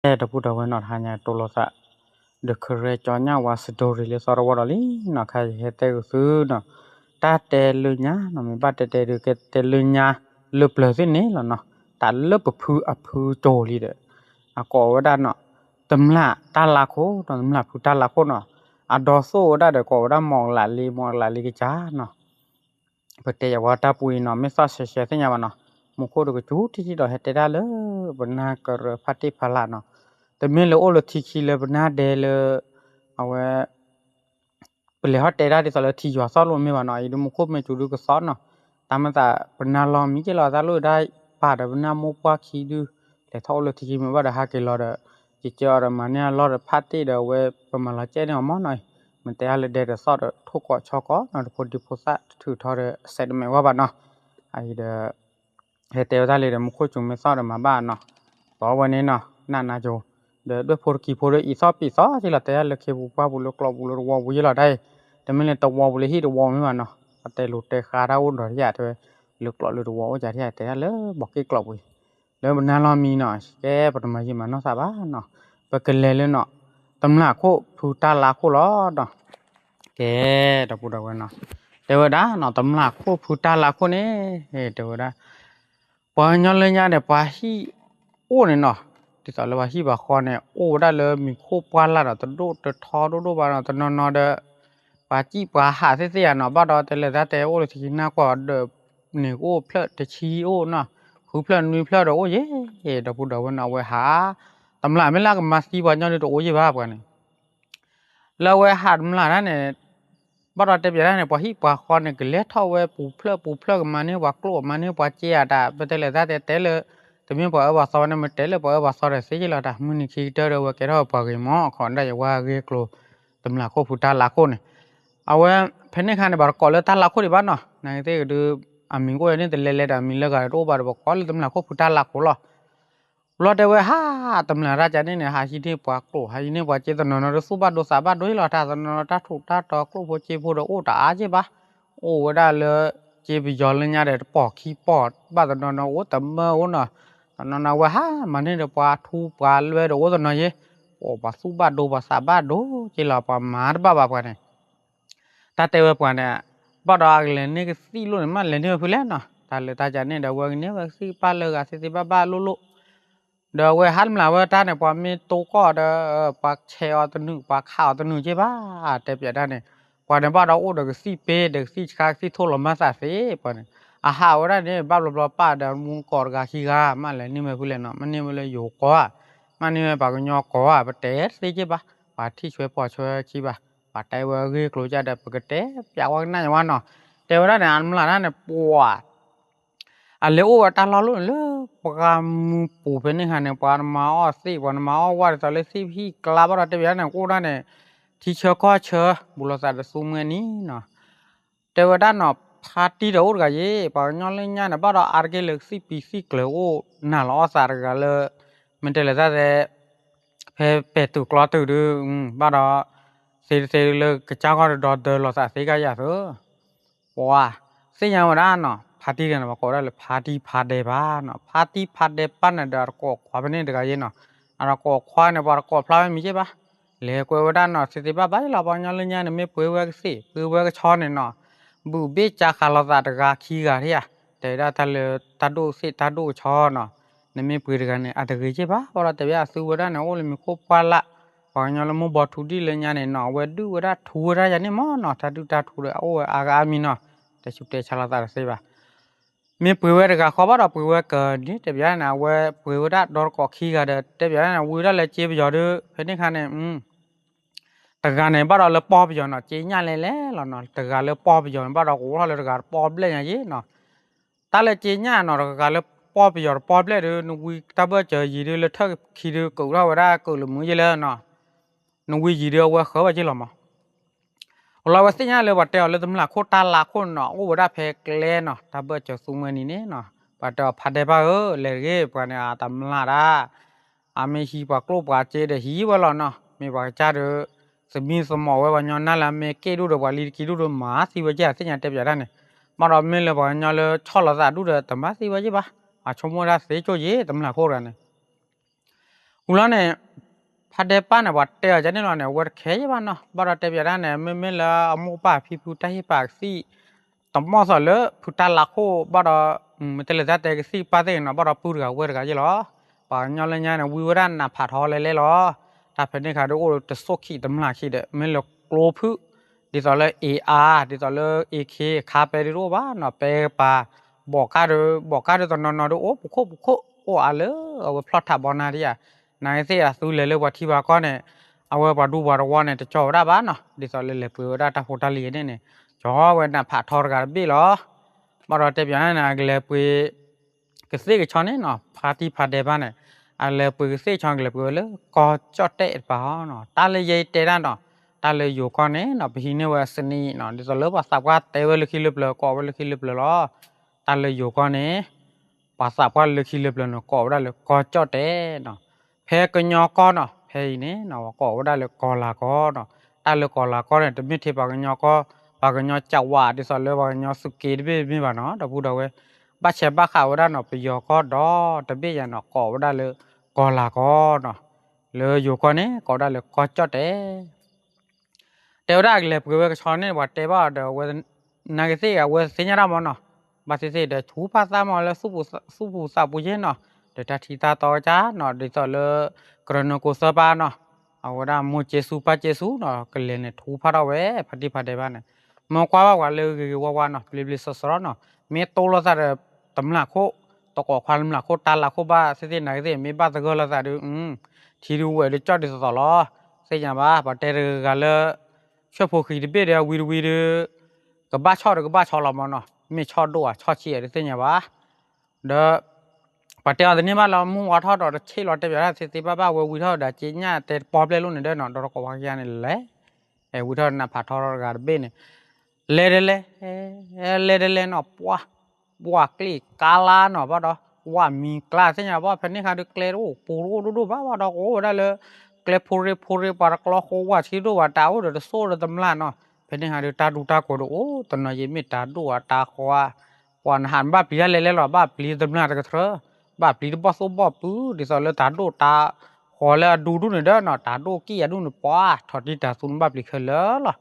แต่พูดเอาไว้นอทานยาตัวรถอะเด็กเคยจอญ่าว่าสตอรี่เลยสารวัตรลีนอใครเฮ็ดแต่ก็ซื้อนอตาแต่ลืญานอมีบัดแต่ดูเกแต่ลืญาลึบเลยสินี่ล่ะเนาะตาลึบพืออพือโจลีเด้อะก็ว่าดาเนาะตำละตาลาโคตำละผู้ตาลาโคเนาะอะดอโซดาเดก็ว่ามองหลาลีกจ้าเนาะเปเตยว่าตาปุยเนาะไม่ซอเสียสิญาว่าเนาะมุโคดก็จูที่ดอเฮ็ดแต่ดาเลยบนาก็พัติพละเนาะแต่เมื่อเราโอ้เราทีคีเลยบนาเดลเอาไว้เปเลยฮอตเตด้าที่สารทีอยู่ซอลไม่ว่าเนาะอีดูมุโคไม่จูดูก็ซอเนาะตามมันแต่บนาลอมีเจลอซาลูได้ปาดบนามุปาคีดูแต่ถ้าเราทีคีไม่ว่าได้ฮักเกลอเดจิเจอร์มาเนี่ยลอดพัติเดเวประมาณละเจเนี่ยมอหน่อยมันแต่อะไรเดดซอดทุกข์ชอกเนาะพอดีโพสะถือทอดเสร็จไม่ว่าบ้านเนาะไอเดเฮเตลได้เลยเดมุโคจุงไม่ซอดมาบ้านเนาะเพราะวันนี้เนาะนาโจด้วยโพกีโพดอีซอปีซอที่เราแต่ละเคบุป้าบุลกลอบุลวอบุยเราได้แต่ไม่เลยตัววอบุลที่ตัววอไม่มาเนาะแต่หลุดแต่คาราอุ่นหน่อยที่อยากเธอลึกลอหรือตัววอจะที่อยากแต่แล้วบอกกี่กลอบุยแล้วมันน่าเรามีเนาะแกปฐมยิมาเนาะสาบ้านเนาะไปกันเลยเนาะตำหนักโคผู้ตาลาโคล้อเนาะแกดอกบุดอกเนาะเดี๋ยวได้เนาะตำหนักโคผู้ตาลาโคนี่เดี๋ยวได้ปอยย้อนเลยเนี่ยเดี๋ยวปอยที่โอ้เนี่ยเนาะที่สอนเลยว่าที่บาคอนเนี่ยโอ้ได้เลยมีโคปานละเนาะตะโดตะทอโดบาเนาะตะนอเดปาจีปาหาเสียเนาะบ้าดอแต่เลยแต่โอ้เลยที่น่ากว่าเดเนี่ยโอ้เพลตะชีโอ้เนาะคือเพลนมีเพลดโอ้เย่ดอกบุดอกเนาะเว้ยหาตำหนักไม่ละก็มาสีบานย้อนเลยโอ้ยบ้าปกันเนี่ยแล้วเว้ยหาตำหนักนั่นเนี่ยบ้าดอแต่เบียร์เนี่ยพอที่ปาคอนเนี่ยก็เลี้ยเท่าเว้ยปูเพลก็มาเนี่ยว่ากลัวมาเนี่ยปาเจียดาแต่เลยแต่เลยแต่เมื่อพอว่าสอนเนี่ยมันเตะเลยพอว่าสอนเสียแล้วดามันนี่คิดเตอร์ว่าแกเราปากหม้อขอนได้ว่าเรียกโลตำหนักโคพุทธาลาโคเนี่ยเอาไว้เพนในคันเนี่ยบาร์กอลเลยตาลาโคดีบ้านเนาะนั่นเองดูอามิงก็เนี่ยแต่เล่ๆดามิงเลยก็รู้บาร์บอกกอลตำหนักโคพุทธาลาโคหรอรอดได้เว้ยฮ่าตำหนักราชาเนี่ยหาชีที่ปากโลหาชีเนี่ยว่าเจตนาเราสู้บ้านดูสาบ้านด้วยหรอถ้าตนาถ้าถูกถ้าตอกโลพอเจ็บพอโอ้ตาใช่ปะโอ้ได้เลยเจ็บย้อนเลยเนี่ยเดี๋ยวปอกขี้ปอดบ้านตนาโอ้แต่เมื่อโอ้เนาะตนาว่าฮ่ามันเนี่ยเดี๋ยวปาทูปาเลยเดี๋ยวโอ้ตนาเย่โอ้ปาสู้บ้านดูปาสาบ้านดูเจริญปามาร์บ้ากันเนี่ยตาเตวปานเนี่ยบ่ดอกเลยนี่ก็สิลุนมันเลยเนี่ยพุ่นแหละเนาะตาเลยตาจันเนี่ยเดาว่าเนี่ยว่าสิปาเลยก็สิบ้าลุเดาเว้หันมาว่าตาเนี่ยพอมีโตก็เดปากแชวตัวนึงปากขาวตัวนึงใช่ป่ะแต่เปียดาเนี่ยพอเนี่ยบ่ดอกโอ้เดก็สิเปเดก็สิคาสิโทรมาซะสิปานอาหาว่าเนี่ยบ้าบลป้าเดมุงกอดกาขี้กามันเลยนี่ไม่พุ่นแหละเนาะมันนี่มันเลยอยู่ก็มันนี่ปากยอก็ปะเตสิใช่ป่ะปาที่ช่วยพอช่วยขี้ป่ะ ปาไตว่าเรียกรู้จักแต่ปกติอยากว่านั่นว่าเนาะแต่ว่าเนี่ยอันมันละนั่นเนี่ยปวดอันเลี้ยวว่าตาเราลุ้นเลยปากมูปูเป็นนี่ฮะเนี่ยปานมาอ้อสิปานมาอ้อว่าจะเลยสิพี่กลับว่าแต่เบียเนี่ยกูนั่นเนี่ยที่เชื่อก็เชื่อบุรุษจะสู้เมื่อนี้เนาะแต่ว่าด้านเนาะพาร์ตี้เดี๋ยวก็ยี่ปากย้อนเล่นเนี่ยบ้าเราอาร์เกเล็กสิปีสิเกลือโอ้น่าล้อสารกันเลยมันเตเลยแต่เป็ดตุกล้อตุดูบ้าเราเซเลยกระเจ้าก็ดอเดอหลอดสาสีก็อยากเออว้าเสียงวันนั้นเนาะพาร์ตี้กันมาก็ได้เลยพาร์ตี้พาเดบ้าเนาะพาร์ตี้พาเดปันเนี่ยเดี๋ยวก็ขวาไปนี่เดี๋ยวก็ยันเนาะเราก็ขวาเนี่ยบาร์ก็พลาดไม่ใช่ปะเลยก็วันนั้นเนาะสิที่บ้าไปเราบางอย่างเลยเนี่ยไม่เปื่อยเวกสิเปื่อยเวกช้อนเนี่ยเนาะบูเบจ่าขาลาดกาขี้กาที่อะแต่ได้ทะเลตัดดูสิตัดดูช้อนเนาะเนี่ยไม่เปื่อยกันเนี่ยอาจจะเกิดใช่ปะเพราะเราแต่ว่าสู้วันนั้นเนี่ยโอ้เลยมีครบวันละ Panyala mo batu di le nyane no wedu weda thura jane mo no tadu ta thura o aga ami no te chupte chala ta se ba me pwe ga khoba da pwe ka ni te bya na we pwe da dor ko khi ga de te bya na wi da le che byo de phe ni khan ne ta ga ne ba da le po byo no che nya le lo no ta ga le po byo ba da ko le ga po ble nya ye no ta le che nya no ga le po byo po ble de no wi ta ba che yi de le tha khi de ko da wa da ko le mu ye le no nó quy gì đâu qua khó vậy chứ làm màเราว่าสิ่งนี้เลยว่าเดี๋ยวเราต้องหลักโคตรหลักโคตรเนาะโอ้ว่าเพกเล่เนาะถ้าเบิดจะสูงเงินนี่เนาะว่าเดี๋ยวพัดได้ป่ะเลยเก็บกันเนี่ยตำหลักอ่ะไม่ฮีปากโลกว่าเจเดฮีว่าเราเนาะไม่ว่าจะเดสมิสมองว่าวันนั้นละไม่เกดูเดว่าลีกิดูเดมาสิว่าจะสิ่งนี้เต็มอย่างนั้นเนี่ยมาเราไม่เลยว่าวันนั้นเลยชอบเราจะดูเดแต่มาสิว่าจะป่ะชมว่าเสียโจเย่ตำหลักโคตรเนี่ย อุ 물론에 파대빠네 왔대요. 전에는 왜 개지만 바로 때비라네 매매라 아무바 피부타히 박시 tổng mò putalako bara metelezate si pade na bara purga werga jelo ba nyole nya na wiran na phat ho le lo ta phene kha do te sokhi damla khi de me lo klo phu di so le ar di so le ak kha pe ro ba na pe pa bo ka do to no do o pukho o ale o plot tha bona ri ya na se ya su le wa thi ba ko ne awe ba du ba ro wa ne te cho da ba na di so le pu da ta hotel li ne cho we na phat thor ga bi lo ma ro te pya na le pu ke se ke chon ne no party phat de ba ne a le pu ke se chon le pu le ko chot te ba no ta le ye te da no ta le yo ko ne no bi ne wa sni no di so le ba sa kwa te we le khi le ko we le khi le lo ta le yo ko ne ba sa kwa le khi le no ko da le ko chot te no phe ko nyo ko no phe ne no ko da le ko la ko no ta le ko la ko ne te mi the ba ko nyo ko ba cái nhau chảo quả thì sao lấy ba cái nhau sụt kê đi bên bà nó đâu bu đâu ấy ba chè ba khảo ra nó bây giờ có đó đặc biệt là nó có ra là có là có nó lỡ dù con ấy có ra là có cho té đều ra là cái chọn này bà té ba đâu cái này cái gì à cái sinh ra mà nó bà sẽ để thú phát ra mà là súp sao bùi nó để ta thì ta to chá nó để sao là cái nó có sơ ba nó à cái đó mua chế su nó cái lên này thú phát ra về phát đi ba này mà qua le qua nó ple sosro nó me to lo sa tấm là khô to có khoan là khô ta là khô ba sẽ này thế me ba ta go la sa được thì du về để cho đi sosro lo sẽ nhà ba te ga le cho phô khí đi để vi cái ba cho là mà nó me cho đồ cho chi để sẽ nhà ba đó bà te ở đây mà là mua thọ đó chế lo te ba sẽ ba vi thọ đã chế nhà te pop le luôn đấy nó đó có hoa kia này lẽ vi thọ na pha thọ ga bên này le nó bua kli kala nó bao đó wa mi kla thế nhà bao phần này khá được kle ru pu ru bao đó có đó là kle phuri para klo ko wa chi ru wa tao rồi so rồi tâm la nó phần này khá được ta du ta có đó tận này mi ta du ta khoa còn hàn ba pia le lo ba pli tâm la cái thơ ba pli bao số bao pu đi sau là ta du ta khoa là du này đó nó ta du kia du nó pa thọt đi ta sun ba pli khờ lo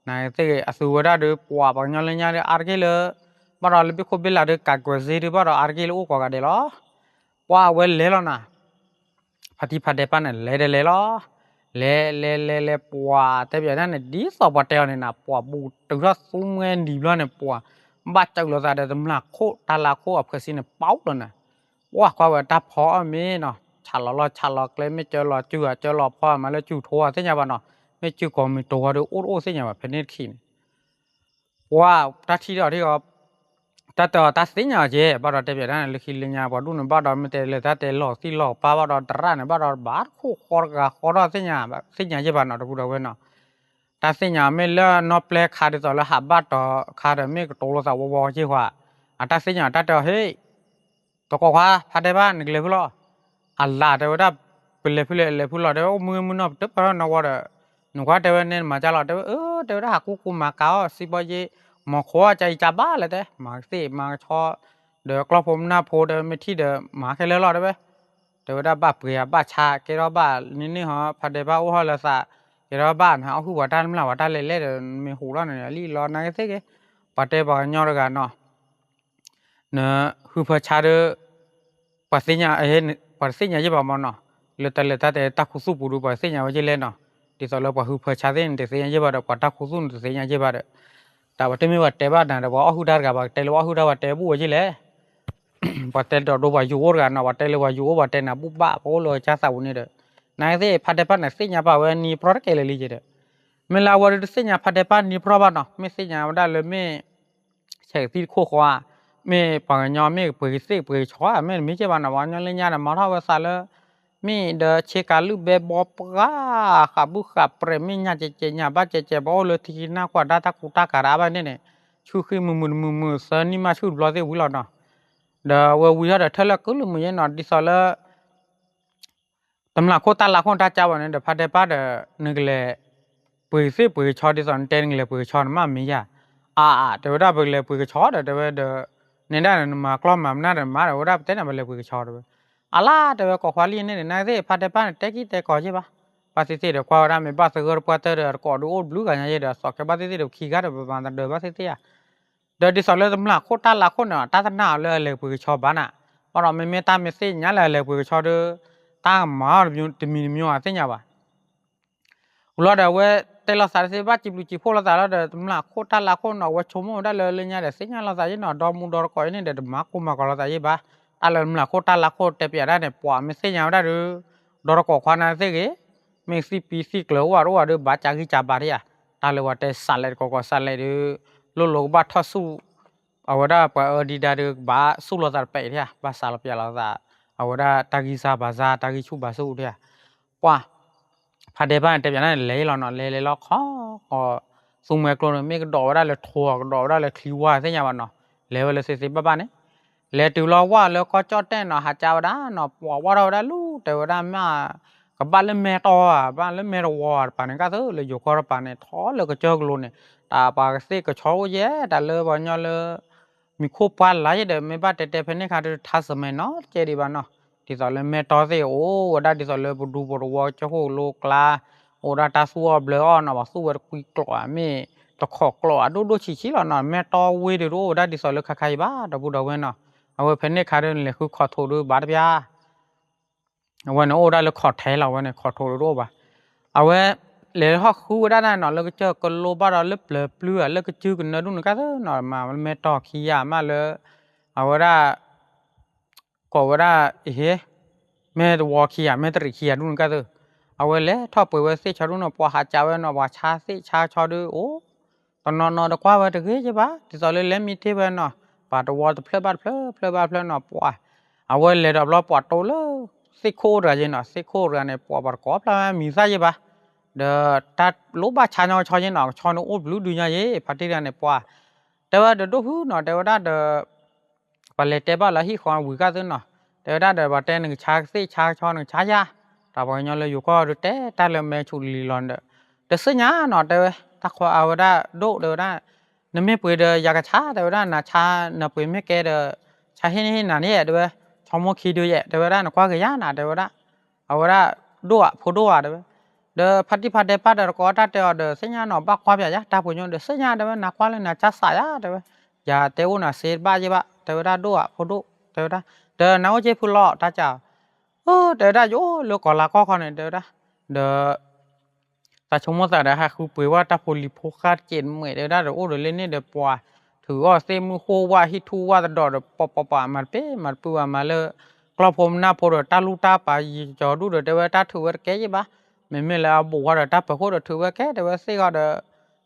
này thế à xưa đó được quả bằng nhau lên nhau được ăn cái lơ mà rồi bị khô bị là được cả cái gì được mà rồi ăn cái lơ quả cái đấy lo quả vậy lấy lo nè phát đẹp này lấy lo lấy quả thế bây giờ này đi sau bắt đầu này nè quả bù từ đó xuống nghe đi lo này quả bắt đầu là ra để tấm là khô ta là khô ở cái gì này máu rồi nè quả vậy ta phò mi nè chả lo cái mấy chơi lo phò mà lấy chú thua thế nhà bạn nèไม่ชื่อก็มีตัวดูโอ้เสียแบบเป็นเน็ตขินว้าวตัดที่เราที่ก็ตัดสิ่งอย่างเจ้บ้านเราเต็มไปด้วยเลยขินเลยเนี่ยบ้านดูนบ้านเราไม่แต่เลยแต่หลอกที่หลอกป้าบ้านเราตระเนี่ยบ้านเราบาดคู่คอร์กคอร์สิ่งอย่างแบบสิ่งอย่างเจ้บ้านเราดูเราเว้ยเนาะตัดสิ่งอย่างไม่เล่นนอเปลขาดต่อแล้วหาบ้านต่อขาดไม่ก็ตัวเราสาววอเจ้าว่าตัดสิ่งอย่างตัดต่อเฮ้ยตัวก็ว่าพัดได้บ้านนึกเลยพูดล้ออัลลาเดี๋ยวได้เป็นเลยพูดล้อเดี๋ยวมือนอบตึ๊บไปแล้วนวดหนูว่าเดี๋ยวเนี่ยมาจะหลอดเดี๋ยวได้หากูมาเก้าสิบยี่มาขวใจจับบ้าเลยเด้มาสิมาชอเดี๋ยวกลอผมหน้าโพเดี๋ยวไม่ที่เดี๋ยวมาแค่เลี้ยหลอดได้ไหมเดี๋ยวได้บ้าเปลี่ยบ้าชาเกล้าบ้านี่ฮะพัดเดี๋ยวบ้าโอ้ฮะละสะเกล้าบ้านฮะเอาคือว่าด้านไม่ละว่าด้านเล่เดี๋ยวมีหูร้อนเนี่ยรีร้อนนั่นก็สิเกพัดเดี๋ยวบ้านยอดกันเนาะเนื้อคือพัดชาเด้อปัสสิญญาปัสสิญญาจะบอกมันเนาะเลยแต่ตาคุสุปูดูปัสสิญญาว่าจะเล่นเนาะที่สอบว่าคือเพื่อชาตินี่สิ่งที่ว่าเราปัตตาคุซุนสิ่งที่ว่าแต่ว่าที่มีว่าเทบ้านนะว่าหูดาร์กับว่าเทลว่าหูดาว่าเทบูว่าจีเล่ว่าเทดดูว่ายูโอกันนะว่าเทลว่ายูโอว่าเทน่ะบุบบ้าโอ้เลยจ้าสาวนี่เด้อนายที่พัดเดปันเนี่ยสิ่งที่ว่าวันนี้โปรดเกลลี่จีเด้เมื่อเราว่าสิ่งที่พัดเดปันนี่โปรบ้านเนาะไม่สิ่งที่ว่าได้เลยไม่เช็คที่คู่ขวาไม่ปังยอมไม่เปิดสิ่งเปิดช้าไม่มีเจ้าบ้านนะวันนี้เลยเนี่ยมาเท่าว่าซาเลยมีเดเชกาลูเบบปะขับบุขับเปรมิญาเจญาบ้าเจบ่เลยที่น่ากว่าดาตากุตาการาบ้านเนี่ยชื่อคือมือเซนี่มาชื่อบลอเซวิลล์เนาะเดว่าวิฮะเดเทเลก็ลืมมือเนาะดิซอลตำลักโคตาลักโคตาเจ้าวันนี้เดพัดเดป้าเดนึกเลยปืนซีปืนชอดิซอนเตนเลยปืนชอนมามีอ่ะเดี๋ยวได้ปืนเลยปืนชอเดี๋ยวเนี่ยได้มากล้อมมาหน้าเดี๋ยวมาเดี๋ยวได้เต้นอะไรปืนชอเดี๋ยว ala de ko khwali ne na se pha de pa te ki te ko je ba ba si si de kwa ra me ba se gor pa te de ko do old blue ga nya ye de so ke ba si si de khi ga de ba de ba si si ya de di so le dum la ko ta la ko na ta na le pu cho ba na ba ro me ta me si nya le pu cho de ta ma myu de mi myu a se nya ba lo de we te la sa se ba chi lu chi pho la sa la de dum la ko ta la ko no we cho mo da le nya de se nya la sa ye no do mu do ko ni de ma ko ma ko la sa ye ba ta le la ko ta la ko te pya da ne pwa me se nya da de do ko khwa na se ge me si pi si klo wa ro wa de ba cha gi cha ba ya ta le wa te sa le ko sa le de lo ba tho su awada pa di da de ba su lo sa pe ya ba sa la pya la sa awada ta gi sa ba za ta gi chu ba su ya pwa pha de ba te pya na le lo no le lo kho ko su me klo me do da le tho do da le khli wa se nya ba no le se ba ba ne le tu lo wa le ko cho te no ha cha da no po wa da lu te da ma ka ba le me to ba le me ro wa pa ne ka so le yo ko pa ne tho le ko cho lo ne ta pa se ko cho ye da le ba nya le mi ko pa la ye de me ba te phe ne kha de tha sa me no che di ba no ti so le me to se o da ti so le bu du bo wo cho ho lo kla o da ta su o ble o no ba su wer ku klo me to kho klo do chi lo no me to we de ro da ti so le kha khai ba da bu da we no awe phene khare le khu kho tho do ba bya awe no oda le kho thai la we ne kho tho ro ba awe le ho khu da na no le che ko lo ba da le ple plu le ke chu ke na du ka no ma me to khi ya ma le awe da ko wa da he me de wo khi ya me de khi ya du ka de awe le tho pwe we se cha du no pwa ha cha we no wa cha se cha cho du o to no de kwa we de ge je ba ti so le mi te we no ba to wa to ple ba no pwa awe le da lo pwa to le se kho ra je no se kho ra ne pwa ba ko pla mi sa je ba de ta lo ba cha no cho je no cho no o blue du nya ye pa ti ra ne pwa de wa de do hu no de wa da de pa le te ba la hi khwa wi ka de no de da de ba te ne cha se cha cho no cha ya ta ba nya le yu ko de te ta le me chu li lon de se nya no de ta khwa awe da do de daนไม่เปิดยากระชาแต่ว่าน่ะชาน่ะเปิดไม่แก่เด้อชาเห็นน่ะเนี่ยเด้อชอมขี้ดูแยแต่ว่าน่ะกว่าก็ยาน่ะเด้อเอาว่าดัวผู้ดัวเด้อเด้อพัดที่พัดเด้อพัดเด้อก็ตัดเด้อเด้อสัญญาเนาะบักความยาตาผู้ยงเด้อสัญญาเด้อน่ะกว่าเลยน่ะจัดสายเด้อยาเตวน่ะเสบ้าจิบะแต่ว่าดัวผู้ดุแต่ว่าเด้อน้าเจผู้ล้อตาเจ้าเด้อได้โยโลกอลาก็คนเด้อเด้อแต่ชมว่าแต่ฮะคือเปิดว่าตาโพลิโพคาดเจนเหมือนได้โอ้เดี๋ยวเล่นนี่เดี๋ยวปัวถือว่าเซมโคว่าฮิทูว่าดอดปะมันเป้มันปัวมาเลยกลอผมหน้าโพดตาลูตาไปจอดูเดี๋ยวตาถือว่าแก่ยี่บ้าไม่แล้วบอกว่าตาไปโคดถือว่าแก่เดี๋ยวเสก็เดี๋ยว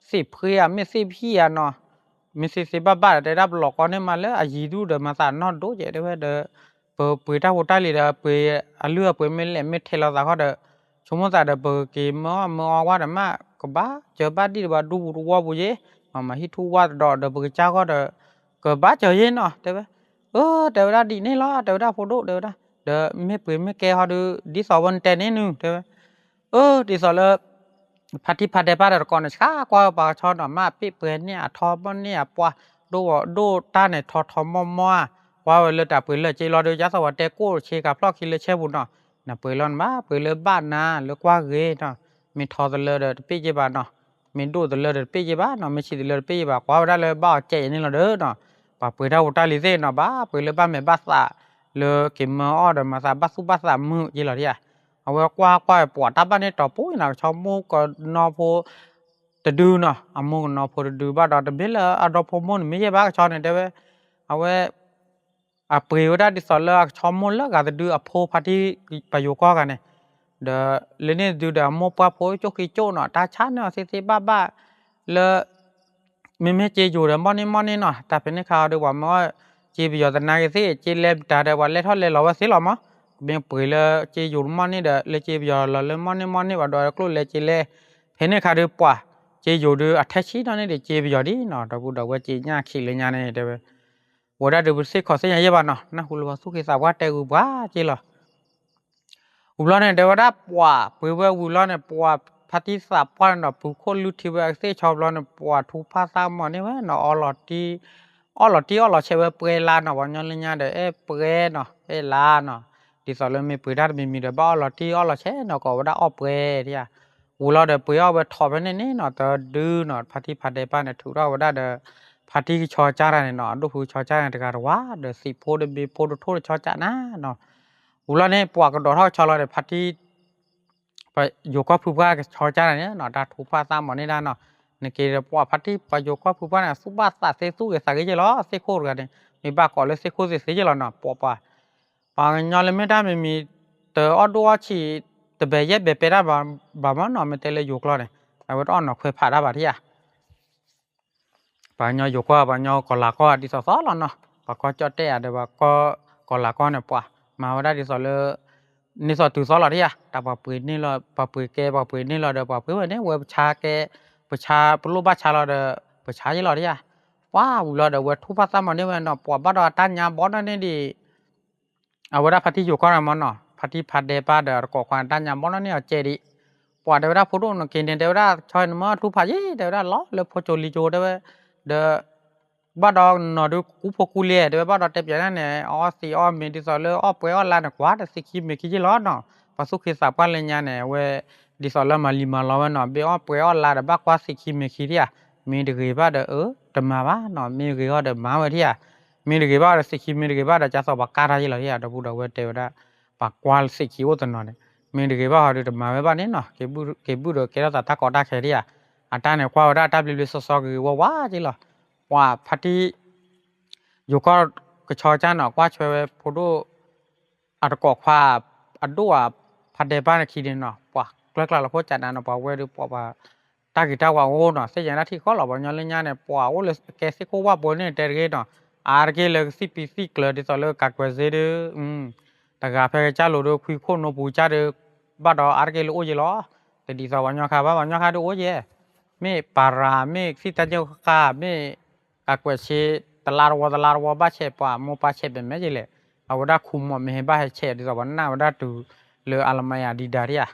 สิเพื่อไม่สิพี่อ่ะเนาะไม่สิบ้าได้รับหลอกก่อนเนี่ยมาเลยอายีดูเดี๋ยวมาสานนอนดูเดี๋ยวเดี๋ยวเปิดตาหัวตาลีเดี๋ยวเปิดเลือเปิดไม่เล่นไม่เทเราสักเขาเดี๋ยวสมมติแต่เดี๋ยวเปิดเกมว่าเดี๋ยวมาก็บ้าเจอบ้าดีว่าดูว่าบุญเย่มาฮิทูว่าดอเดี๋ยวเปิดเจ้าก็เดี๋ยวก็บ้าเจอเย็นเนาะเดี๋ยวเดี๋ยวได้ดีนี่ล้อเดี๋ยวได้โฟโต้เดี๋ยวไม่เปิดไม่แก่เขาดูดีสอบวันแต่นี่นึงเดี๋ยวดีสอบเลยพัดที่พัดได้พัดเดี๋ยวก่อนช้ากว่าปลาชอนออกมาปีเปิดเนี่ยทอบ้านเนี่ยปัวดูตาเนี่ยทอมัวว่าเลยแต่เปิดเลยเจรอดูยักษ์สวัสดิ์กู้เชกับพลอกคิดเลยเชบุญเนาะน่ะเปิดร้อนบ้าเปิดเลยบ้านนะหรือกว่าเกยเนาะมีทอตะเลยเดี๋ยวปีเจ็บบ้านเนาะมีดูตะเลยเดี๋ยวปีเจ็บบ้านเนาะไม่ใช่ตะเลยปีเจ็บบ้านกว่าได้เลยบ้าเจนี่เราเด้อเนาะป่าเปิดได้อุตาลิเซเนาะบ้าเปิดเลยบ้านแม่บ้าสะเลยเก็บมาอ้อเดี๋ยวมาสะบ้าสุบ้าสะมือยี่หล่อที่อ่ะเอาไว้กว่าปวดตาบ้านนี่ต่อปุ้ยนะชาวมูก็นอโพตะดูเนาะอามูก็นอโพตะดูบ้าดอตะเบลอะดอโพมูนไม่ใช่บ้าชอนเนี่ยเด้อเอาไว้เปรียวได้ดิสอลเลยชอมมูลแล้วก็จะดูโพพัดที่ประโยคก็กันเนี่ยเดี๋ยวเรื่องนี้ดูเดี๋ยวโมปะโพโจกิโจเนาะตาชันเนาะสิบ้าเลยไม่เจอยู่เดี๋ยวมอนี่เนาะแต่เป็นในข่าวดูว่ามันจีบอยู่แต่นายสิจีเล็บแต่เดี๋ยววันเล่ทอดเลยเราว่าสิหรอมั้งเบี่ยงเปรย์เลยจีอยู่มอนี่เดี๋ยวเลยจีบอยู่เราเลยมอนี่ว่าโดยกลุ่มเลยจีเล่เป็นในข่าวดูป่ะจีอยู่ดูอัธชีตอนนี้เดี๋ยวจีบอยู่ดีเนาะแต่พูดว่าจีน่าขี้เลยเนี่ยเดี๋ยวว่าได้ดูสิขอเสียยังบ้านเนาะนะคุณว่าสุขีสาวว่าแต่กูบ้าจีหรออุบลเนี่ยเดี๋ยวได้ป่ะเผื่อว่าอุบลเนี่ยป่ะพัฒนาป้อนเนาะผู้คนรู้ที่ว่าเสียชอบเราเนี่ยป่ะทุกภาษาหมดนี่วะเนาะอลอดที่ใช้ว่าเปรย์ลาเนาะวันนี้เลยเนี่ยเดี๋ยวเปรย์เนาะลาเนาะ ดิสอลมีปืนได้มีเดบ้าเราที่เราเช่เนาะก็ว่าได้ออกเปที่อ่ะวูเราเดปืนเอาไปถอดไปนี่เนาะแต่ดื้อเนาะพัดที่พัดได้ป้าเนี่ยถูกเราว่าได้เดพัดที่ชอจ้าเนี่ยเนาะดูคือชอจ้าเนี่ยการว่าเดสิโพเดบีโพดโทษชอจ้านะเนาะวูเราเนี่ยปวกกระโดดเท่าชอเราเดพัดที่ไปอยู่ก็ผู้ว่าชอจ้าเนี่ยเนาะได้ถูกฟ้าตามหมอนี่ได้เนาะในเกณฑ์ปวกพัดที่ไปอยู่ก็ผู้ว่าเนี่ยสุบาสเซสู้กับสักกี่ล้อเซโคกันเนี่ยมีบ้าก่อนเลยเซโคเสียกี่ล้อเนาะปวกป่ะปางยอเลยไม่ได้ไม่มีแต่อดว่าชีแต่เบย์เบย์ไปได้บ่มันเนาะมันเตเลยอยู่กลอเนี่ยแต่ว่าอ่อนเนาะเคยผ่านได้บ่ที่อ่ะปางยออยู่ก็ปางยอก่อนละก็ดิสอสแล้วเนาะปางก็จอดเตะเดี๋ยวว่าก็ก่อนละก็เนี่ยป่ะมาว่าได้ดิสอเลยนี่สอตื่นสอหรอที่อ่ะแต่ปางปืนนี่เราปางปืนแกปางปืนนี่เราเดี๋ยวปางปืนวันนี้เว็บชาแกประชาปลุกบ้าชาเราเดี๋ยวประชาที่เราที่อ่ะว้าวเราเดี๋ยวเว็บทุบภาษามันนี่เว้ยเนาะป่ะบ้าเราตั้งยามบอสนั่นนี่ดีเอาว่าได้พัดที่อยู่ก็อะไรมันเนาะพัดที่พัดเดป้าเดี๋ยวก่อความตั้งยามบอสนั่นนี่เจดีปอดเดี๋ยวได้พูดว่ากินเดี๋ยวได้ชอยมาทุบพัดยี่เดี๋ยวได้ล้อเลยพอโจลิโจได้เว้ยเดี๋ยวบ้าดอกนอดูกูพอกูเลี้ยเดี๋ยวบ้าดอกเต็มอย่างนั้นเนี่ยอ๋อสีอ๋อมีดิสอเลอร์อ๋อป่วยอ๋อลานกว่าแต่สิคิมมีคิจิล้อเนาะปัสสุขิสับกันเลยเนี่ยเว้ยดิสอเลอร์มาลิมาล้อเว้ยเนาะเบอ๋อป่วยอ๋อลานบ้ากว่าสิคิมมีคิที่อ่ะมีดีกรีบ้าเดี๋ยวเดี๋ยวมาบ้าเนาะมีดีกรีอ๋อเดี๋ยวมาเว้ยที่อ่ะมีดีกรีบ้าเดี๋ยวสิคิมมีดีกรีบ้าเดี๋ยวจะสอบปากกาอะไรที่อ่ะเดี๋ยวพูดเดี๋ยวเว้ยเดี๋ยวได้ปากกวาลสิคิวตัวเนาะเนี่ยมีดีกรีบ้าเดี๋ยวมาเว้ยบ้านนี้เนาะเก็บบูเดี๋ยวเก็บแล้วแต่ถ้ากอดได้แค่ที่อ่ะอันนั้นเนี่ยกว่าได้ดับเบิลยูซอคือว้าจีหรอว่าพัดที่อยู่ก็ชอจ้าเนาะกว่าช่วยพูดอัดกอกว่าอัดดูว่าพัดเดบ้านคิดเนาะว่าเกล้าเราพูดจัดนะเนาะว่าเวดูว่าตากิตาว่าโอ้เนาะเสียอย่างนั้นที่เขาเราบอกย้อนเรื่องเนี่ยว่าโอ้เลยแกสิเขาว่าบนเนี่ยเตอร์เกเนาะอาร์เกเลยสิปีสิเกลือที่ตอนเลิกกักไว้เสียแต่กาแฟจ้าโหลดคุยคนโนบูจ้าเดบ้าดออาร์เกลโอ้ยล้อแต่ดีสาววันยอค่ะว่าวันยอค่ะดูโอ้ยไม่ปาราไม่สิตาเจ้าค่ะไม่กักไว้เชตลาดวัวบ้าเชป่าโมป้าเชเป็นไม่ใช่เลยเอาว่าได้คุมว่าไม่ให้บ้าเชดีสาววันหน้าว่าได้ดูเลืออาลามายาดีดาริยา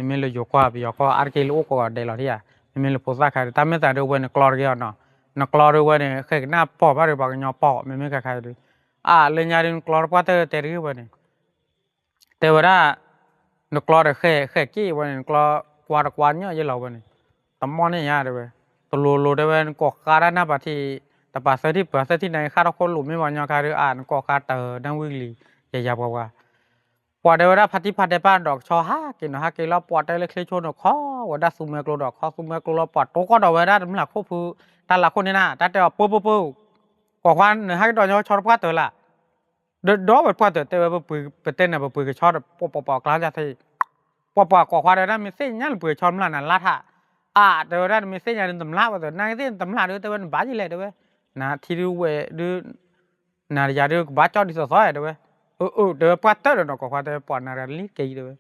ไม่เลยยกว่าไปยกว่าอาร์เกลโอ้ก็ได้หรอที่อ่ะไม่เลยโพสต์ขายแต่ไม่แต่ดูวันกลอร์เกียร์เนาะนักกลอร์วันเนี่ยเคยหน้าปอบอะไรบางอย่างปอบไม่ขายดูเลยยาดินกลอร์ปัตเตอร์เตอร์วันเนี่ยแต่ว่านักกลอร์เคยกี้วันกลอกวาดกวาดเนี่ยยี่เหล่าวันนี้ตั้มมอนี่ยาเด้อตัวโลเด้อวันกอกการ์ดหน้าปฏิแต่ภาษาที่ไหนข้าราคนหลุมไม่วันยาการ์ดกอกการ์ดนั่งวิ่งลีอย่าบอกว่าปอดเด้อวันพัดที่พัดได้บ้านดอกชอกินแล้วปอดได้เล็กๆชนดอกข้อวันได้ซูเมกโลดอกข้อซูเมกโลปอดโตก็ดอกวันได้มันหลักควบคือแต่ละคนนี่นะแต่ว่าปุ๊บกอกวันเนี่ยดอกยอชอพัดตัวละดอกแบบพัดแต่ว่าปืนเต้นน่ะปืนก็ชอปอกลางจะที่ปอกกอกวันได้มีเส้นยันปืนชอมละนั่นละท่าแต่ว่าได้มีเส้นยันตำลาว่าแต่นั่งเส้นตำลาด้วยแต่ว่าบ้าจีเลยด้วยนะที่ดูเวดูนาฬิกาดูบ้าจอดที่สอยด้วยเดี๋ยวปัตเตอร์เนาะก็ว่าแต่ปอนนาฬิกากี่ด้วย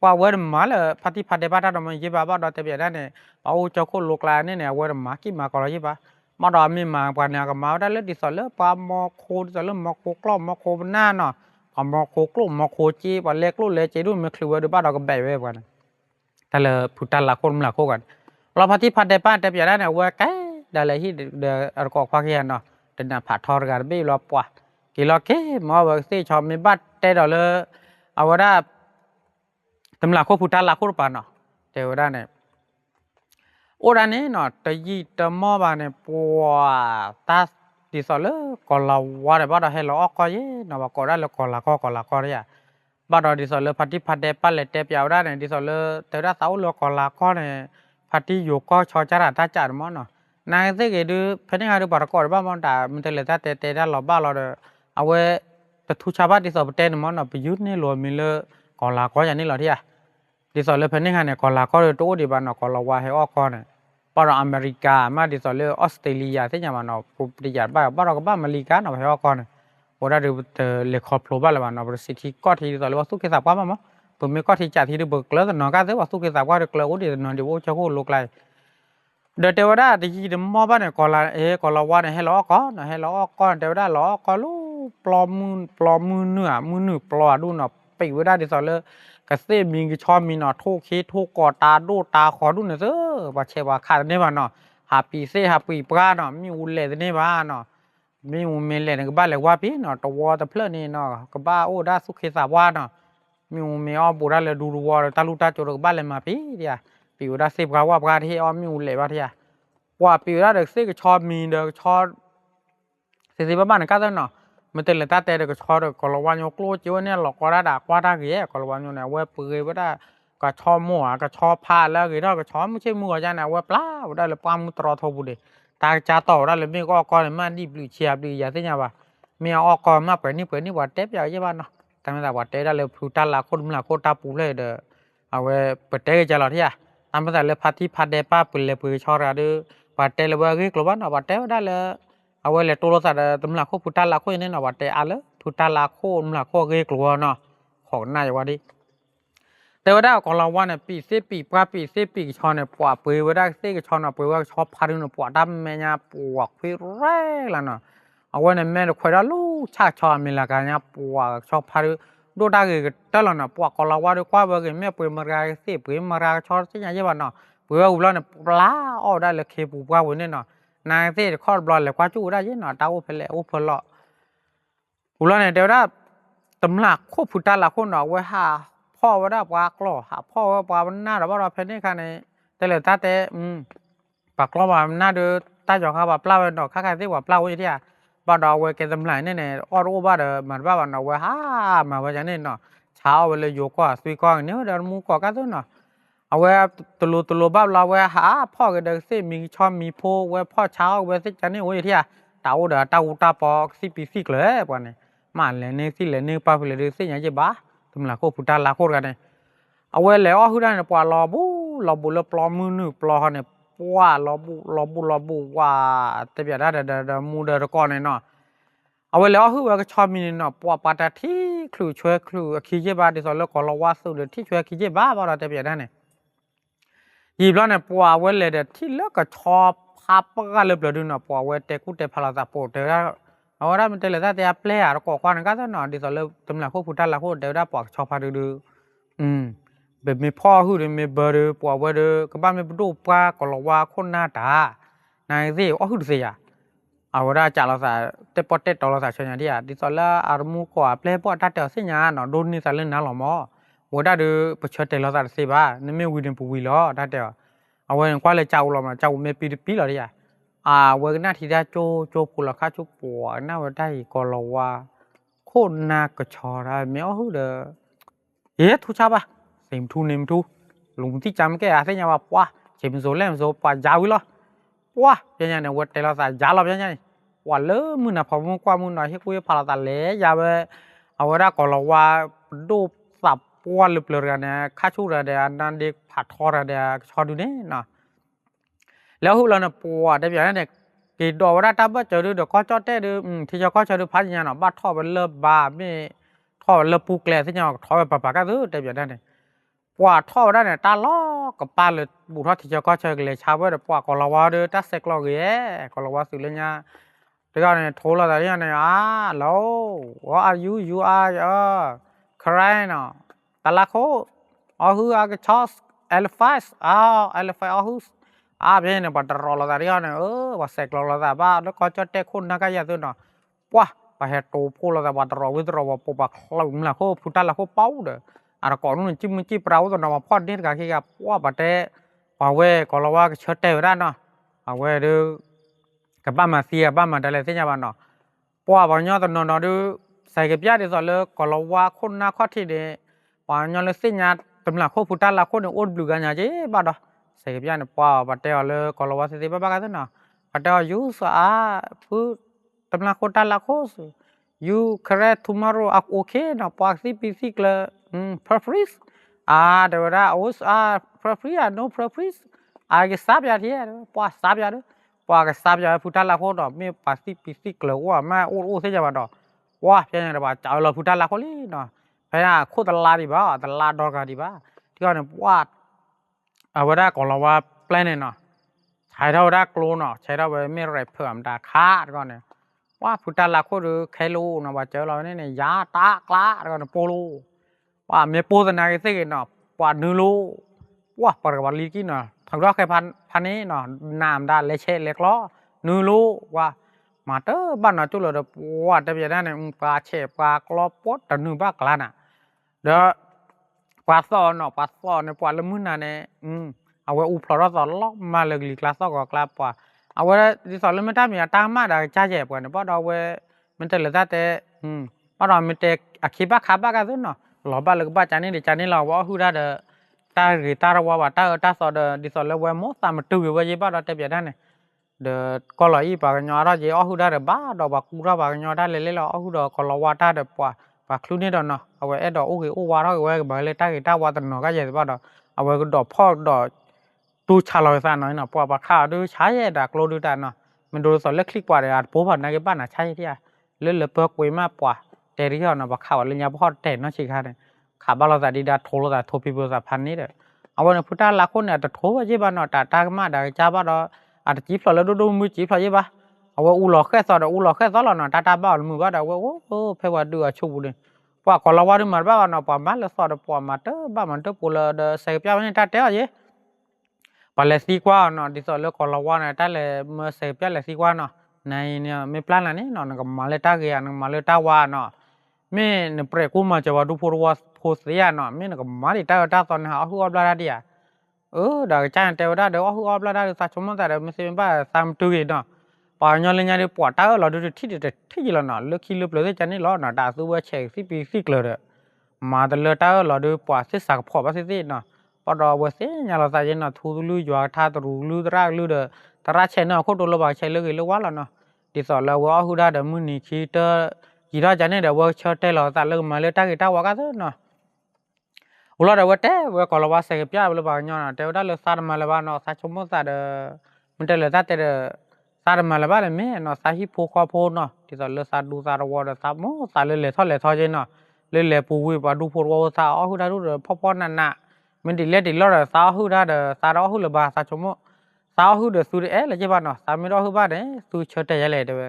ว่าเวอร์มาเลยพัดที่พัดได้บ้านเราไม่ยี่บ้าบ้าเราแต่เบียดเนี่ยเอาเจ้าคนลูกหลานเนี่ยเวอร์มากี่มาก็เรายี่บ้ามาดอมีมาปานเนี่ยก็มาได้เลยดิสอเลยปามอโคดิสอเลยมอโคกล้อมอโคบหน้าเนาะปามอโคกลุ่มมอโคจีปานเล็กลุ่นเล็กจีรุ่นไม่คลือดูบ้านเราก็แบบไว้กันแต่เลยพุทธละคนละโคกันเราพัดที่พัดได้บ้านแต่เบียดเนี่ยเวอร์แก่ได้เลยที่เดือดกอกพักเฮียนเนาะเดินผ่าทอร์กันบี้รอปะกี่ล็อกเก้หมอบอกสิชอบมีบัตรเตะดอเลยเอาว่าได้ตำราโคพุทธละโคปานเนาะเทวดาเนี่ยโอ้ด้านนี้เนาะแต่ยี่แต่หมอบานเนี่ยปัวตาดิสอเลยก่อนเราว่าได้บ้านเราให้เราออกก็ยี่เนาะว่าก่อนได้แล้วก่อนละก็ได้อะบ้านเราดิสอเลยพัดที่พัดเดปั้นเลยเตะเปียวได้เนี่ยดิสอเลยแต่ได้เสาเลยก่อนละก็เนี่ยพัดที่อยู่ก็ชอจราตาจัดมั้งเนาะนายสิเกดูเพื่อนงานดูบาร์กอดบ้านมันด่ามันเตลตาเตะได้เราบ้านเราเด้อเอาไว้แต่ทุชาวบ้านดิสอเตนมันเนาะไปยุดนี่รวมมีเลยก่อนละก็อย่างนี้เราที่อ่ะดิสอเลยเพื่อนงานเนี่ยก่อนละก็เลยตัวดีบ้านเนาะก่อนเราว่าให้ออกก่อนเนี่ยบ้านเราอเมริกามาดิสอเลยออสเตรเลียที่อย่างมันเนาะผู้ปฏิญาณบ้านเราก็บ้านอเมริกาเนาะให้ออกก่อนเนี่ยโอ้ได้ดูเลคอร์โปรบ้านเราเนาะบริษัทที่ก็ที่ดิสอเลยว่าสุขสันต์กว่ามั้งผมไม่ก็ที่จ่าที่ดูเบิกแล้วแต่เนาะก็ถือว่าสุขสันต์กว่าเด็กเลยโอ้ดีเนาะเดี๋ยวโอ้เจ้าโคลูกไรเดี๋ยวเทวดาที่ยี่เดมมอบ้านเนี่ยก่อนละก่อนละวันเนี่ยให้ล้อก่อนให้ล้อก่อนเทวดาล้อก่อนลูกปลอมมือเนื้อปลอดูเนาะปีเวดาดิสอเลยกระเซ่มีกิชอมมีเนาะโทเคโทกอตาดูตาขอดูเนาะเด้อว่าเชว่าขาดเนี่ยบ้านเนาะหาปีเซ่หาปีปลาเนาะมีอุเล่เนี่ยบ้านเนาะมีอุเมเล่เนี่ยก็บ้านเลยว่าพี่เนาะตัววอตะเพลินนี่เนาะก็บ้าโอ้ได้สุขเขสาวาเนาะ มีอ้อบุระเลยดูวัวตาลูตาจุดบ้านเลยมาพี่เดียปีวได้สิบกว่าประเทศอ้อมีอุ่นเลยว่าเดียว่าปีได้เด็กสิก็ชอบมีเด็กชอบสิบบ้านก็ได้เนาะมันเต็มเลยตาเตะเด็กชอบเด็กกอลวันยกโลจิวเนี่ยหลอกก็ได้ด่ากว่าได้กี่กอลวันยเนี่ยเว้ยปืนว่าได้ก็ชอบมั่วก็ชอบพลาดแล้วกี่ได้ก็ชอบไม่ใช่มั่วจ้าเนี่ยเว้ยปลาได้เลยปลามุตรอทบุรีตาจ่าต่อได้เลยไม่ก็ก่อนมันดีบลูเชียบดีอย่างที่เนี่ยว่ามีออกก่อนมาเปิดนี่ว่าเต็บอย่างยี่บ้านเนาะแต่ไม่ได้ว่าเตะได้เลยพูดตาลาคนละคนตาปูเลยเด้อเอาไว้เปิดเตะจะหล่อที่อ่ะตามภาษาเลยพัดที่พัดเดป้าปืนเลยปืนชอระดื้อปัดเตะเลยว่ากี่กลัวบ้านเอาปัดเตะได้เลยเอาไว้เลยตัวรถสัตว์ตำลักคู่พูดตาลาคู่นี่เนาะปัดเตะอ่ะเลยพูดตาลาคู่ตำลักคู่กี่กลัวเนาะของน่าจะว่าดีแต่ว่าได้ของเราว่าเนี่ยปีเสปีปลาปีเสปีชอนเนี่ยปวดปืนว่าได้เสกชอนเนี่ยปืนว่าชอบพัดเนี่ยปวดดำแม่เนี่ยปวดพิแรงแล้วเนาะเอาไว้เนี่ยแม่เราคอยได้ลูกชาชอนมีละกันเนี่ยปวดชอบพัดดูได้ก็ตลอดนะปวดของเราว่าด้วยความว่าแม่ปืนมาราเสปืนมาราชอนที่ไหนยี่บ้านเนาะปืนว่าอุลาเนี่ยปลาอ้อได้เลยเคปูปลาวันนี้เนาะนายเสข้อบอลเลยกว่าจู้ได้ยี่เนาะดาวเพลโอเพลล์อุลาเนี่ยเดี๋ยวได้ตำหนักคู่พุทธาละคนเนาะไว้หาพ่อว่าได้ปลากล้อหาพ่อว่าปลามันน่าหรือว่าเราเพลนี่ค่ะในแต่เลยตาเตปลากล้อว่ามันน่าดูตาจอกเขาว่าปลาเป็นดอกข้าใครที่ว่าปลาไว้ที่อ่ะบ้านดอกไว้เก็บตำหนักเนี่ยเนี่ยอ้อรู้บ้านเด้อมันว่าวันเอาไว้หามาไว้จากนี่เนาะเช้าเวลาอยู่ก็สุยก้อนเนี่ยเดี๋ยวมูก่อกันตัวเนาะเอาไว้ตุลุบ้านเราไว้หาพ่อก็เดินสิมีช่อมมีโพไว้พ่อเช้าไว้สิจากนี่ไว้ที่อ่ะเต่าเด้อเต่าตาปอกสิปีสิเลยปอนเนี่ยมันเลยเนี่ยสิเลยเนี่ยปลาเลยเดินสิอย่างเจ็บบ้าตำหนักคู่พุทธาละคนกันเนี่ยเอาไว้แล้วคือได้เนี่ยปลารอบูแล้วปลามือหนึ่งปลาเนี่ยว่ารอบูว่าแต่เบียดได้เดี๋ยวมูเดี๋ยวก่อนเนี่ยเนาะเอาไว้แล้วคือว่าก็ชอบมีเนาะปลาปลาที่ครูช่วยครูขี้เจ็บบ้าที่สอนแล้วก็เราว่าสุดที่ช่วยขี้เจ็บบ้าเพราะเราแต่เบียดได้เนี่ยยีบแล้วเนี่ยปลาไว้เลยเดี๋ยวที่แล้วก็ชอบพับก็เลยเปลือยดูเนาะปลาไว้แต่กูแต่พลาสปอร์ตเดี๋ยวได้เอาได้มันแต่เลยแต่เปลี่ยนก็ความนั้นก็จะเนาะที่สอนแล้วตำหนักคู่พุทธาละคนเดี๋ยวได้ปลาชอบพาดูแบบมีพ่อคือมีเบอร์ปัวเบอร์ก็บ้านมีดูปลาก็เราว่าคนหน้าตานายสิอ๋อคือสิอ่ะเอาได้จากเราสาเตปเตตเราสาชนอย่างที่อ่ะดิสอลละอารมูกว่าเพลย์ปอตัดเตอสิญาเนาะโดนนี่สาเล่นน้าหล่อมอวัวได้ดูประชดเตเราสาสิบ้านี่ไม่วินปูวิล้อได้เตอเอาไว้กว่าเลยเจ้าเรามาเจ้าไม่ปีเราดิอ่ะเวอร์หน้าที่ได้โจปุระค่าจุปัวหน้าว่าได้ก็เราว่าคนหน้ากระชอได้ไม่อ๋อคือเด้อทุกชาบะniềm thu lùng tí chấm cái à thế nhà bà qua chìm số lên số bà giáo với lo qua cho nhà này quật đây là giải giá lắm cho nhà quả lỡ mưa nào phòng qua mưa nói hết quê phá là lẽ giá vềเอาได้ก็เราว่าดูสับว่าลึกเลยกันเนี่ยข้าชูระเดียนั่นเด็กผัดทอระเดียชอบดูเนี่ยเนาะแล้วเราเนี่ยปวดได้แบบนั้นเนี่ยกี่ดอกได้ตั้งว่าเจอดูเดี๋ยวก็จอดได้ดูที่จะก็เจอดูพัดอย่างเนาะบ้าท่อเป็นเลิศบ้าไม่ท่อเป็นเลิศปูแกลที่เนาะท่อเป็นปะก็ดูได้แบบนั้นเนี่ยปวดท่อได้เนี่ยตาล้อกับปลาเลยบุทอที่จะก็เจอเลยชาวบ้านปวดก็เราว่าดูตัดเสกเราเงี้ยก็เราว่าสิเลยเนี่ยที่ก็เนี่ยโทรเราแต่เนี่ยแล้ว what are you are crying เนาะแต่ละคนคือก็ชอบเอลฟ้าเอลฟ้าคือเป็นเนี่ยบัตรรอเราแต่เนี่ยว่าเสกเราแต่บ้าแล้วก็จะเตะคนนักการตัวเนาะว้าไปเหตุพูดเราแต่บัตรรอวิตรว่าปุ๊บเราหลังเขาพูดแต่ละเขาเป้าเด้ออะไรก่อนนู้นจิ้มเปล่าตัวน้ำพอดนี่กันที่กับว่าบัตรเตะว่าเว้ก็เราว่าเชิดเตะได้เนาะเอาเว้ดูกับบ้านมาเสียบ้านมาได้เลยที่เนี่ยบ้านเนาะเพราะว่าบางอย่างตอนนอนดูใส่กับยาที่สุดเลยก็เราว่าคนน่าข้อที่เดียบางอย่างเลยสิ่งนี้ตำหนักเขาพูดตลาดคนเนี่ยอ้วนบลูกันอย่างเจ๊บ้านเนาะใส่กับยาเนี่ยป้าบัดเดียวเลยก็เราว่าสิ่งที่บ้านกันเนาะบัดเดียวยูสพูดตำหนักคนตลาดเขายูเคย tomorrow โอเคเนาะป้าสิปีสิกเลยpreference เดี๋ยวนะโอ้preference no preferenceก็ทราบอย่างที่ป้าทราบอย่างป้าก็ทราบอย่างพูดตลาดเขาเนาะไม่ป้าสิปีสิกเลยว่าแม่โอ้เสียบ้านเนาะว่าเพียงแต่ว่าเจ้าเราพูดตลาดเขาเลยเนาะเพราะงั้นโคตรตลาดดีบ้าตลาดดอกดีบ้าที่ว่าเนี่ยว่าวันนั้นก่อนเราว่าแปลนเนาะใช้เท่าได้กลัวเนาะใช้เท่าไปไม่ไรเพิ่มได้ค่าก่อนเนี่ยว่าพูดตลาดเขาดูใครรู้เนาะว่าเจอเราเนี่ยยาตากล้าก่อนเนี่ยโปโลว่าเมื่อโปสนาเกษตรเนาะว่านูโลว่าปรากฏลีกินเนาะทางดอกแค่พันนี้เนาะน้ำได้เลเชเล็กล้อนูโลว่ามาเตอร์บ้านเราจุดเลยว่าแต่เบียดนั่นเนี่ยปลาเชปลากรอบปดแต่นื้อปลากลาน่ะเดี๋ยว paso no paso ne pa le mun na ne awe u phlo so lo ma le gli class ko class pa awe di so le meta mi ta ma da cha je pa ne pa do we men te le da te pa do mi te akhiba khaba ka so no lo ba le ba cha ni lo wa hu da de ta ri ta wa ba ta so de di so le we mo sa ma tu we je pa do te pya da ne de ko lo yi pa nyo ra je hu da de ba do ba ku ra ba nyo da le lo hu do ko lo wa ta de pa và kêu nên đó nó, à vậy đó ok ô qua đó vậy bởi lẽ ta qua tận nó cái gì đó, à vậy cái đó phò đó tu trả lời sao nói nó, bỏ bạc khá đôi trái vậy đã câu đôi ta nó, mình đôi sau lấy click qua để ăn bố phần này cái bạn là trái thế à, lấy lấy bớt quay mà bỏ, để đi cho nó bạc khá lên nhà bỏ để nó chỉ khá này, khá bao giờ đi đã thô là thô people làพันนี่เด้อ à vậy phụ ta là con này đã thô vậy bạn nó ta mà đã cha bạn đó, à chỉ phải là đôi mũi chỉ phải vậy ba, à vậy u lò khét sao đó u lò khét sao là nó ta bảo là mũi bạn đó vậy phải vào đưa chụp điว่าก็เราว่าดูมาบ้านเราปอมาเลยสอดปอมาเตอบ้านมันเตอปูเลยเดใส่เปียมันตัดเตอเยปาเลสีกว่าเนาะดิสอเลยก็เราว่าเนี่ยแต่เลยเมื่อใส่เปียเลสีกว่าเนาะในเนี่ยไม่พลาดนะนี่เนาะก็มาเลยตาเกียนมาเลยตาว่าเนาะไม่เนี่ยเปรกูมาจะว่าดูพูดว่าโพสเสียเนาะไม่เนี่ยก็มาดิตาตอนหาหัวบลาเดียเดี๋ยวจ้างเตวได้เดี๋ยวหัวบลาได้สักชั่วโมงแต่เดี๋ยวไม่ใช่บ้าสามตัวเนาะปอยเลยเนี่ยปวดตาเราดูที่เราเนาะเลือกขี้เลือกเลยจะนี่เราเนาะด่าสู้ว่าเช็คสิปีสิกเลยมาแต่เลือดตาเราดูปวดสิสักพอว่าสิเนาะพอเราว่าสิเนี่ยเราใส่เนาะทูลุยจัวท่าตรูลุยตรากลุยเด้อตราเชนเนาะโคตรเราบอกใช้เลือกเลือกว่าเราเนาะดิสอเราว่าหูได้เดี๋ยวมือนี่ขี้เตอกี่ราจะเนี่ยเดี๋ยวว่าเชิดเตเราแต่เลือกมาเลือกตากี่ตาว่ากันเนาะอุลาเดี๋ยวว่าเต้ว่าก็เราว่าใส่เปียเราบอกเนาะเดี๋ยวได้เลือกสารมาเลยว่าเนาะสักชั่วโมงแต่เดี๋ยวมันจะเลือกแต่เดี๋ยวสารมาเลยบ้านเลยเนาะสาหิโพคอโพเนาะที่จะเลือกสารดูสารวอร์ดสารโมสารเลยท่อเจเนาะเลยปูวิบดูโพวอร์สารหูได้รู้เด้อพ่อนั่นน่ะมันดิเล็ดดิลอดสารหูได้เด้อสารหูเลยบ้าสารชั่วโมงสารหูเด้อสุดเลยเจ้าบ้านเนาะสารไม่รอหูบ้านเนี่ยสุดเชิดใจเลยเด้อ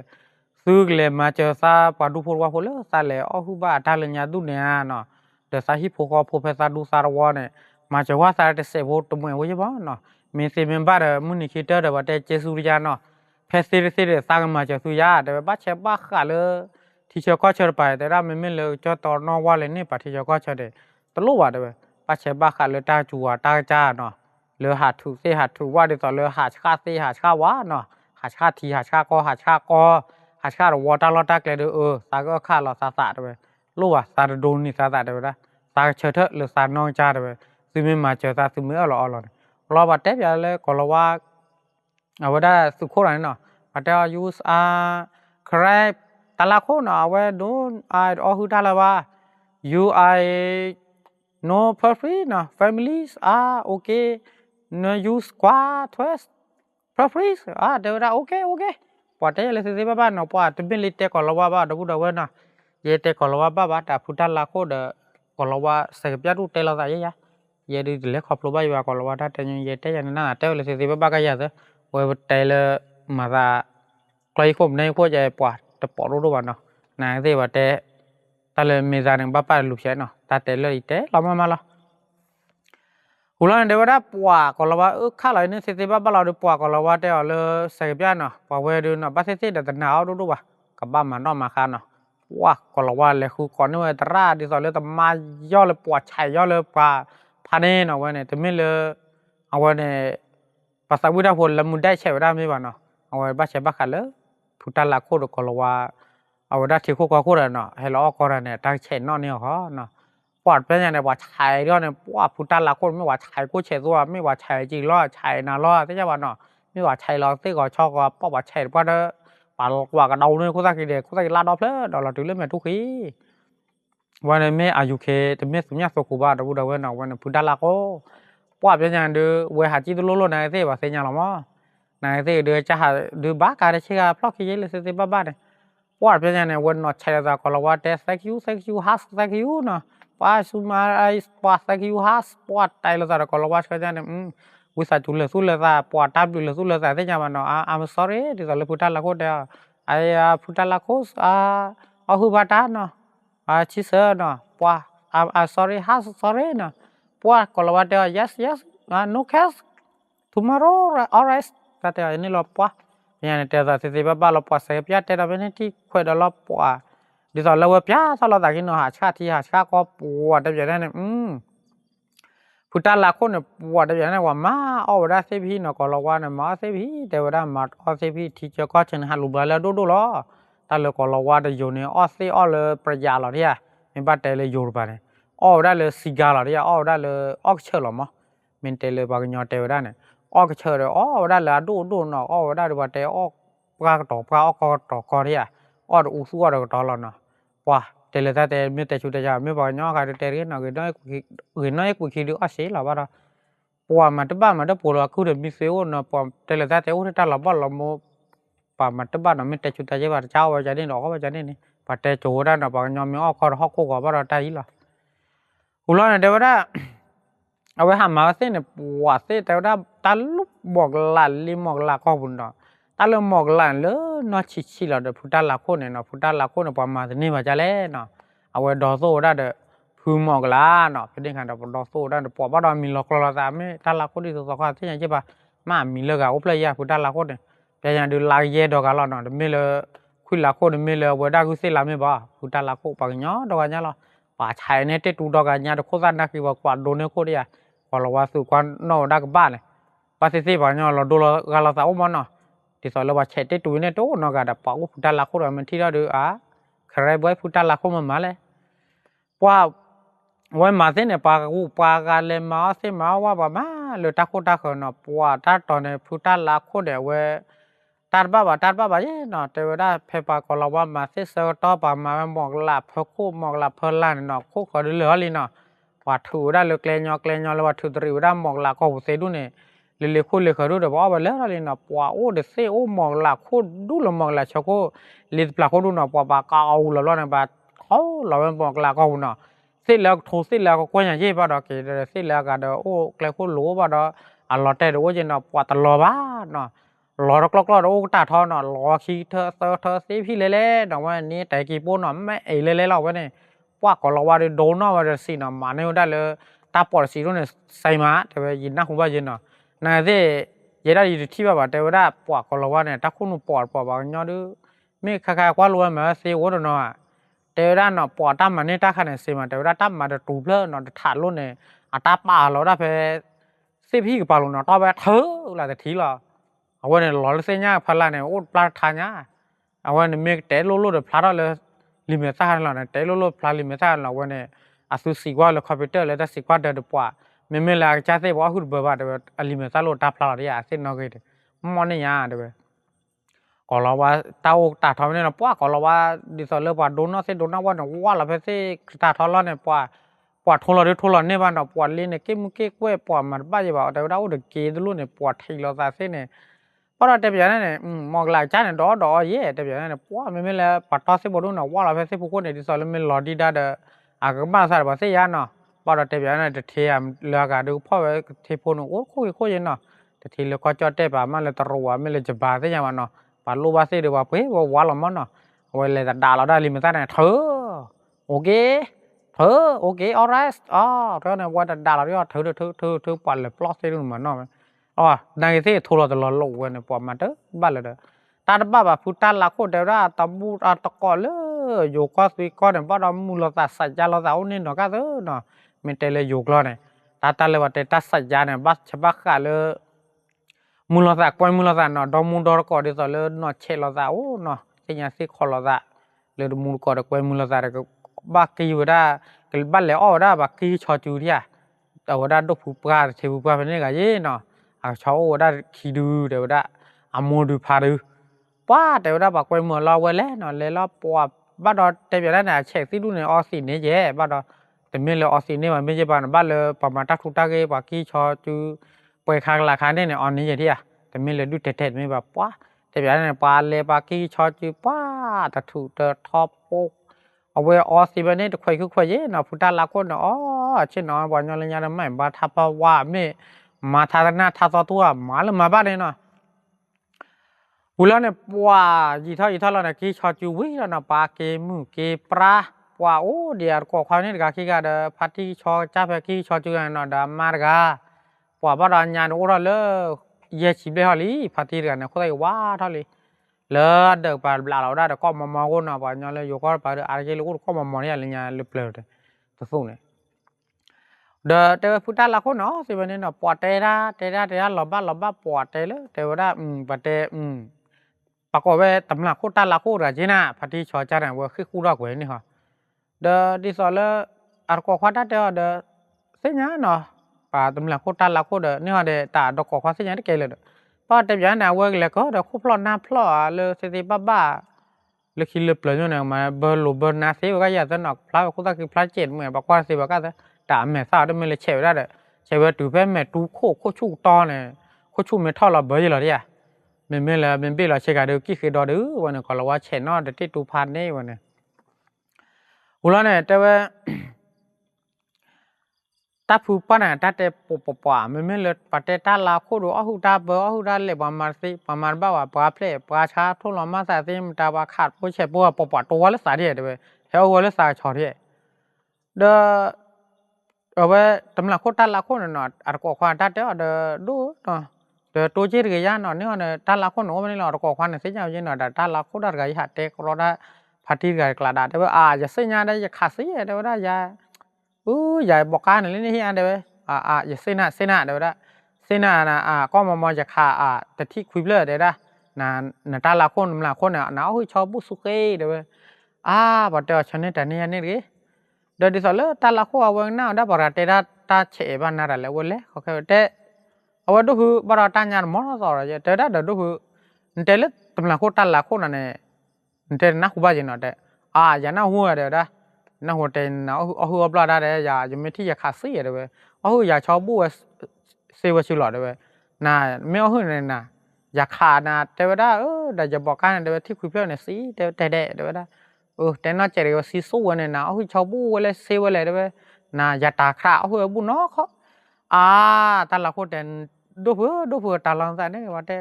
สุดเลยมาเจอสารดูโพวอร์โพเลยสารเลยหูบ้านท่าเลยเนี่ยดูเนี่ยเนาะเด้อสาหิโพคอโพเพสารดูสารวอร์เนี่ยมาเจอว่าสารเตเสพตัวมึงว่าเจ้าบ้านเนาะมีเซมินบ้านเด้อมุนิคิดเด้อว่าเตเจสุริยาเนาะเพสซิลิสร้างมาจากสุยาแต่ว่าบ้านเชฟบ้าขาเลยที่เชื่อก็เชื่อไปแต่เราไม่เลยจะต่อนอว่าเลยนี่ปะที่เชื่อก็เชื่อเด็ตลอดว่าเด้อบ้านเชฟบ้าขาเลยตาจัวตาจ้าเนาะเลยหาถูกหาถูกว่าเดี๋ยวต่อเลยหาชาหาชาว่าเนาะหาชาทีหาชาก็หาชาวัวตาลอตาเกลือสาก็ขาเราสาสะเด้อรู้ว่าสาโดนนี่สาสะเด้อนะสาเชื่อเถอะหรือสานองจ้าเด้อซึ่งไม่มาเจอสาซึ่งไม่เอาเราบัดเต็มอย่างเลยก็เราว่าเอาไว้ได้สุขโคตรเนาะแต่ use ครับแต่ละคนเอาไว้ดูเอาหูได้แล้วว่า you I no preference เนาะ families okay no use กว่า twist preference เดี๋ยวได้โอเคพอแต่เลยสิบ้านเนาะพอจะเป็นลิตรก็เราว่าบ้าดูได้เว้ยเนาะเยเตก็เราว่าบ้าแต่พูดแต่ละคนก็เราว่าเสพยาดูเตเราได้ยังเยดีเลยขอบรู้บ้าอยู่ก็เราว่าถ้าแต่ยังเยเตยังนั่นแต่เลยสิบ้าก็ยังเว้ยเตเลยมาซาใครข่มในพวกใจปวดแต่ปวดรู้บ้านเนาะนายสิว่าเตแต่เลยมีจานหนึ่งบ้าไปลูกเชนเนาะแต่เตเลยเตเรามาละหูเราเดี๋ยวได้ปวดก็เราว่าข้าเราเนี่ยสิบ้าเราดูปวดก็เราว่าเตเลยเสพยาเนาะปวดเวดูเนาะบ้าสิเดี๋ยวแต่หนาวดูบ้ากับบ้านมันนอกมาคันเนาะว่าก็เราว่าเลยคือก่อนนี่ว่าตราดิสอเลยแต่มาย่อเลยปวดไฉย่อเลยปวดพันเองเนาะวันนี้แต่ไม่เลยเอาวันนี้ภาษาวิทยาพลละมุนได้ใช้ได้ไม่บ้านเนาะเอาไว้บ้าใช้บ้าขัดเลยพุทธละโคตรก็เราว่าเอาได้ที่โคกโคตรเนาะให้เราออกก่อนเนี่ยตั้งเชนนอนเนี่ยเขาเนาะปวดเป็นยังไงว่าไฉก็เนี่ยว่าพุทธละโคตรไม่ว่าไฉกูเฉยตัวไม่ว่าไฉจริงล้อไฉนาล้อที่จะว่าเนาะไม่ว่าไฉเราที่ก็ชอบก็ป้อว่าไฉเพราะเด้อป่าว่ากันเอาเนี่ยกูสักกี่เด็กกูสักกี่ลาดอฟเลยเราถึงเล่นแม่ทุกทีวันนี้ไม่อายุเคแต่ไม่สมัยสกุบาเราพูดเอาไว้เนาะวันนี้พุทธละโคปวดเป็นยังเด้อเวหาจีตุโลโลนายเสียว่าเสียยังหรอมั้งนายเสียเดือจะหาเดือบ้าการเชื่อเพราะขี้เยเลยเสียบ้าเนี่ยปวดเป็นยังไงวันนอใช้จากก็เราว่าเตะสักยูฮัสสักยูเนาะป้าสุมาไอ้ปวดสักยูฮัสปวดไตเราจากก็เราว่าใช้ยังเนี่ยวิสัยจุลสุลเลยซะปวดทับจุลสุลเลยซะเสียยังมันเนาะI'm sorry ที่เราเลยพุทธละโคเดียวไอ้พุทธละโคเอาหูบาดเนาะชิเซอร์เนาะปวดI'm sorryฮัส sorry เนาะปวดก็เราว่าเดียว yes no case tomorrow alright แต่เดี๋ยวนี้เราปวดยังเนี่ยเดี๋ยวสิบ้าเราปวดเสียบยาเดี๋ยวเป็นที่คุยเดี๋ยวเราปวดเดี๋ยวเราเว็บยาถ้าเราตากินเนาะหาชาที่หาชาก็ปวดเดี๋ยวอย่างนั้นเนี่ย พุทธละคนเนี่ยปวดอย่างนั้นว่ามาเอาได้เสพีเนาะก็เราว่าเนี่ยมาเสพีแต่ว่าได้มาเอาเสพีที่จะก็เชิญฮัลโหลไปแล้วดูล้อแต่เราก็เราว่าได้อยู่เนี่ยเอาเสเอาเลยประหยัดหรอเนี่ยไม่บัดแต่เลยอยู่ไปเนี่ยเอาได้เลยสิกาหรอเนี่ยเอาได้เลยออกเชื่อหรอมั้งมันแต่เลยบางอย่างแต่ว่าได้เนี่ยออกเชื่อเลยเอาได้เลยดูเนาะเอาได้เลยว่าแต่ออกปลากระต่อปลาออกกระต่อก็เนี่ยเอาอุสุอะไรก็ต่อแล้วเนาะว้าแต่เลยแต่ไม่แต่ชุดแต่จะไม่บอกย่อกันแต่เรื่องเนาะกูคิดดูอาศัยหรอว่าปัวมันจะบ้านมันจะปวดคือเดี๋ยวมีเซลล์เนาะปัวแต่ละแต่โอ้ที่ตาเราบ้านเราโมปัวมันจะบ้านเราไม่แต่ชุดแต่จะว่าเจ้าว่าจะได้หรอกว่าจะได้นี่ปัจจัยโจได้เนาะปัวยอมมีอ้อคอฮอกคู่กับว่าเราได้หรออุลเนี่ยเดี๋ยวว่าเอาไว้หามาเส้นเนี่ยปัวเส้นแต่ว่าตาลุกบอกหลั่นลิมบอกหลักข้อบุญเนาะตาลุกบอกหลั่นเลยเนาะชิเราเดี๋ยวพุทธละคนเนี่ยเนาะพุทธละคนเนี่ยปัวมาที่นี่มาจะเล่เนาะเอาไว้ดอโซ่ได้เด้อพูมอกลาเนาะเป็นขันดอกดอกโซ่ได้ปอบ้าดอมีล็อกลาซาไม่ถ้าละคนที่สุดสักครั้งที่ยังใช่ปะมามีเลือกเอาเพลย์พุทธละคนเนี่ยแต่ยังดูลายเย่ดอกกันแล้วเนาะไม่เลยคุยละคนไม่เลยว่าได้กุศลไม่บ้าพุทธละคนปากเนาะดอกกันเนี่ยหรอป่าชายเนี่ยเตตูดอกกันเนี่ยดอกโคตรนักคือว่ากวาดโดนเนี่ยโคตรเนี่ยพอเราว่าสู่กวาดนอกดักบ้านเลยปัสสิสิปากเนี่ยเราดูเราสาวมันเนาะที่สอนเราว่าเช็ดเตตูเนี่ยโตเนาะกันแต่ปากพุทธละคนมันที่เราดูใครบ่อยพุทธละคนมันมาเลยว่าวันมาเส้นเนี่ยปากกูปากกันเลยมาเส้นมาว่าแบบมาเลยตะโคตะคนเนาะปัวตาตอนเนี่ยพุทธละคนเดียวเว้ตาบ้าเย่เนาะแต่ว่าได้เพปากเราว่ามาเส้นเซอร์ต่อปามาหมอกหลับเพอคู่หมอกหลับเพอล้านเนาะคู่ขอดูเหลือเลยเนาะว่าถูได้เลยเกลยอเลยว่าถูตริวได้หมอกหลับก็เสดูเนี่ยเลยคู่เลยขอดูเดี๋ยวว่าไปแล้วเลยเนาะปัวโอ้เดี๋ยวเสโอ้หมอกหลับคู่ดูเลยหมอกหลับชอบคู่เลยปลาคู่ดูเนาะปัวปากเอาแล้วเนี่ยปาเขาเราเป็นหมอกหลับก็เนาะเสร็จแล้วถูเสร็จแล้วก็ควรอย่างเช่ป่ะดอกเกดเสร็จแล้วก็เดี๋ยวโอ้เกลคู่รู้ป่ะดอกอ่ะเราแต่เดี๋ยวจะเนาะปัวตลอดบ้าเนาะรอรอโอ้ตาทอเนาะรอขี้เธอสิพี่เล่ๆเนาะว่านี้แต่กี่ปุ่นเนาะไม่เล่เราไว้เนี่ยว่าก็เราว่าโดนเนาะว่าจะสิเนาะมาเนี่ยได้เลยตาปอดสีรุ่นเนี่ยใส่มาแต่ว่ายินนะคุณว่ายินเนาะนั่นสิยันได้ยินที่ว่าแต่ว่าได้ปวดก็เราว่าเนี่ยถ้าคุณปอดบางอย่างดูไม่คล้ายๆว่ารู้ไหมว่าเสียวเนาะแต่ว่าเนาะปอดตั้มมันนี่ถ้าขนาดเสียมันแต่ว่าตั้มมันจะตูเปล่าเนาะถาดรุ่นเนี่ยอัตราป่าเราได้ไปสิพี่กับป่าลุงเนาะต่อไปเธอหลังจากที่เราเอาไว้เนี่ยหล่อเสียเนี่ยพลังเนี่ยโอ้ปลาทานเนี่ยเอาไว้เนี่ยมีแต่โลดพลาดเลยลิมิตซ่าเราเนี่ยแต่โลดพลาดลิมิตซ่าเราไว้เนี่ยอาศัยสิ่งว่าเราคอมพิวเตอร์เลยแต่สิ่งว่าเดินตัวไม่เลยจะเสียว่าหุ่นเบอร์ว่าเดี๋ยวลิมิตซ่าโลดตาพลาดเนี่ยเส้นนอกเลยมันเนี่ยเดี๋ยวก็เราว่าเตาตาทอมเนี่ยนะป้าก็เราว่าดิสอลเลอร์ว่าโดนเนาะเส้นโดนนะว่าเนาะว่าเราไปเส้นตาทอมเราเนี่ยป้าทุลเนี่ยบ้านเราป้าเลี้ยเนี่ยเก็บมือเก็บไว้ป้ามันบ้าจะบอกแต่เราเด็กเกย์รุ่นเนี่ยป้าทิ้งเราซะเส้นเนี่ยเพราะเราแต่แบบนั้นเนี่ยมองหลายจานเนี่ยดอเย่แต่แบบนั้นเนี่ยป้าไม่เลยปัดต่อเส้นบนเนาะว่าเราไปเส้นพวกคนเนี่ยดิสอลเลอร์ไม่หลอดีได้เด้อก็บ้านสายบ้านเสียเนาะป้าเราแต่แบบนั้นเนี่ยเทียมเลือกดูพ่อเทียพนโอ้คุยเนาะแต่ทีเราก็จอดได้ป่ะมันเลยตรัวไม่เลยจะบ้าเสียมันเนาะปาลูบาซีเดี๋ยวว่าเฮ้ยว่าเรามันเนาะวันเลยด่าเราได้ลิมิตเนี่ยเธอโอเคโอเค alright เธอเนี่ยว่าด่าเราเนี่ยเธอปั่นเลยปลอกเส้นเหมือนเนาะในที่ทุเรศตลอดโลกเนี่ยปอมมาเถอะบ้านเลยเด้อตาบ้าแบบพูดตาละคนเดียวได้ตาบูตะกอนเลยอยู่ก็สุยก็เนี่ยว่าเรามูลตัดสัจจาเราจะเอาเนี่ยเนาะก็เถอะเนาะไม่เตเลยอยู่ก็เนี่ยตาเลยว่าแต่ตัดสัจจาเนี่ยบัสฉบับกันเลยมูลค่าควายมูลค่าเนาะดอมูดอร์ก็เดี๋ยวเลยเนาะเชลล์จะโอ้เนาะเสียสิขอลจะเลยมูลก็เดี๋ยวควายมูลค่าเดี๋ยวบักกี้อยู่ได้ก็บัลเล่อ้อได้บักกี้ชอจูเดียแต่ว่าได้ดูผู้ปราเชผู้ปราเป็นยังไงเนาะชาวได้ขี้ดูเดี๋ยวได้อามูดูพาดูป้าเดี๋ยวได้บักควายมือเราไว้แล้วเนาะเลยเราปวดบ้านเราแต่แบบนั้นเนี่ยเช็คที่ดูเนี่ยออสินเนี่ยเย่บ้านเราแต่ไม่เลยออสินเนี่ยมันไม่ใช่บ้านเลยประมาณตักทุกตักเอบักกี้ชอจูไปข้างราคาเนี่ยออนนี้อย่างที่แต่ไม่เลยดูเท็ดไม่แบบป้าแต่แบบนั้นปลาเลยปลากี้ชอจูป้าแต่ถูกแต่ท็อปโปเอาไว้ออสิบันนี้คุยเย่เนาะพุทธละคนเนาะเช่นเนาะวันยอลยาดไม่บาทับว่าไม่มาทานาทาตัวมาแล้วมาบ้านเลยเนาะบุแล้วเนี่ยว่ายี่ท่อเราเนี่ยกี้ชอจูวิแล้วเนาะปลาเกมือเกปลาว่าโอ้เดี๋ยวก็ความนี้ก็กี้ก็เดพัดที่ชอจ้าไปกี้ชอจูกันเนาะดามารกาว่าบ้านญาณโอ้เราเลยเยชิบเลยฮะลีพัดที่กันเนี่ยเขาได้ว่าเท่าเลยเลยเด็กไปบลาเราได้ก็มาคนเนาะไปย้อนเลยอยู่ก็ไปอะไรเงี้ยลูกก็มาเนี่ยอะไรเงี้ยลุเปล่าเลยตัวฟุ้งเนี่ย เดเตพุทธาละคนเนาะสิวันนี้เนาะปอดเตระหลอบบ้าปอดเตเลยเตว่าปะเตปะกอบเวตำลักโคตาละโคราจินะพัที่ชอจาระว่าคือคู่รักเว้นี่ฮะเดดิสอลอาร์กอควาตาเตเดเสียเนาะปะตำลักโคตาละโคเดนี่ฮะเดตาดอกควาเสียได้เกเลยปอเตยานาเวกเลยก็เดคู่พลอนาพลอเลยสิติบ้าเลยคิดเลยเปล่าเนี่ยมาเบอร์ลูเบอร์นาซีว่าอยากจะนอกพลาคู่ตาคือพลาเจ็ดเหมือนปะกว่าสิว่าก็ตาแม่สาวได้ไม่เลยเฉยได้เลยเฉยว่าตูเป้แม่ตูโคชูตอนเนี่ยโคชูไม่ท่อเราเบอร์อยู่หรอเนี่ยไม่เลยไม่เป็นเราเช็คกันดูกี่คือดอดูวันนี้ก็เราว่าเชนนอเด็ดที่ตูพันนี่วันนี้อุลาเนี่ยแต่ว่าตาผู้ป้าเนี่ยตาเตปะไม่เลยปะเตตาลาโคดูอ้หูตาเบอร์อ้หูตาเล็บประมาณสิประมาณบ้าว่าปลาเพลปลาชาทุ่งล้อมมาใส่ที่มันตาว่าขาดผู้เชี่ยวปะตัวละสายเดียวเลยเฮ้ยวันละสายชอเดียวเดอเอาไว้ตำลักโคตรละโคหนออาร์กอควานตาเตอเดดูเนาะเดตัวเจริญญาณนี่ว่าเนี่ยตาละโคหนอมันนี่เราอาร์กอควานเนี่ยเสียยาวเยอะหน่อยแต่ตาละโคดาร์กายหัดเตกรอได้พัฒนาการกลาดาแต่ว่าจะเสียยาได้จะขาดเสียแต่ว่าจะอย่าบอกการอะไรนี่อันเดียวจะเสียนาเดี๋ยวได้เสียนานะก็มอจะขาแต่ที่คุยเลยเดี๋ยวได้นะตาละโคตรละโคเนี่ยหนาวชอบบุสุเกเดี๋ยวพอเดี๋ยวฉันเนี่ยแต่นี่ดิเดี๋ยวดิสอลตาละโคเอาไว้หน้าได้บอกว่าเตระตาเฉยบ้านนั่นแหละวันเล่เขาแค่เตะเอาไว้ดูคือบอกว่าตาหยาดมอสอร์จะเตะได้เดี๋ยวดูคือเตะเล็กตำลังโคตาละโคนั่นเนี่ยเตะนักบ้าจีนเตะอย่าหน้าหัวเดี๋ยวได้หน้าหัวเตะหน้าหัวปลาได้เดี๋ยวอย่าจะไม่ที่จะขาดสีเดี๋ยวอย่าชอบบัวเสียวชิลล์เดี๋ยวน่ะไม่เอาหื้อเนี่ยน่ะอย่าขาดนะเดี๋ยวได้เดี๋ยวจะบอกกันเดี๋ยวที่คุยเพื่อนเนี่ยสิเดี๋ยวเดี๋ยวได้แต่น่าจะเรียกว่าซีซูเนี่ยนะชาวบูอะไรเซวอะไรด้วยนะยาตาคราบุญเนาะเขาตาละคนเด่นดูเพื่อตาลังใจเนี่ยว่าแต่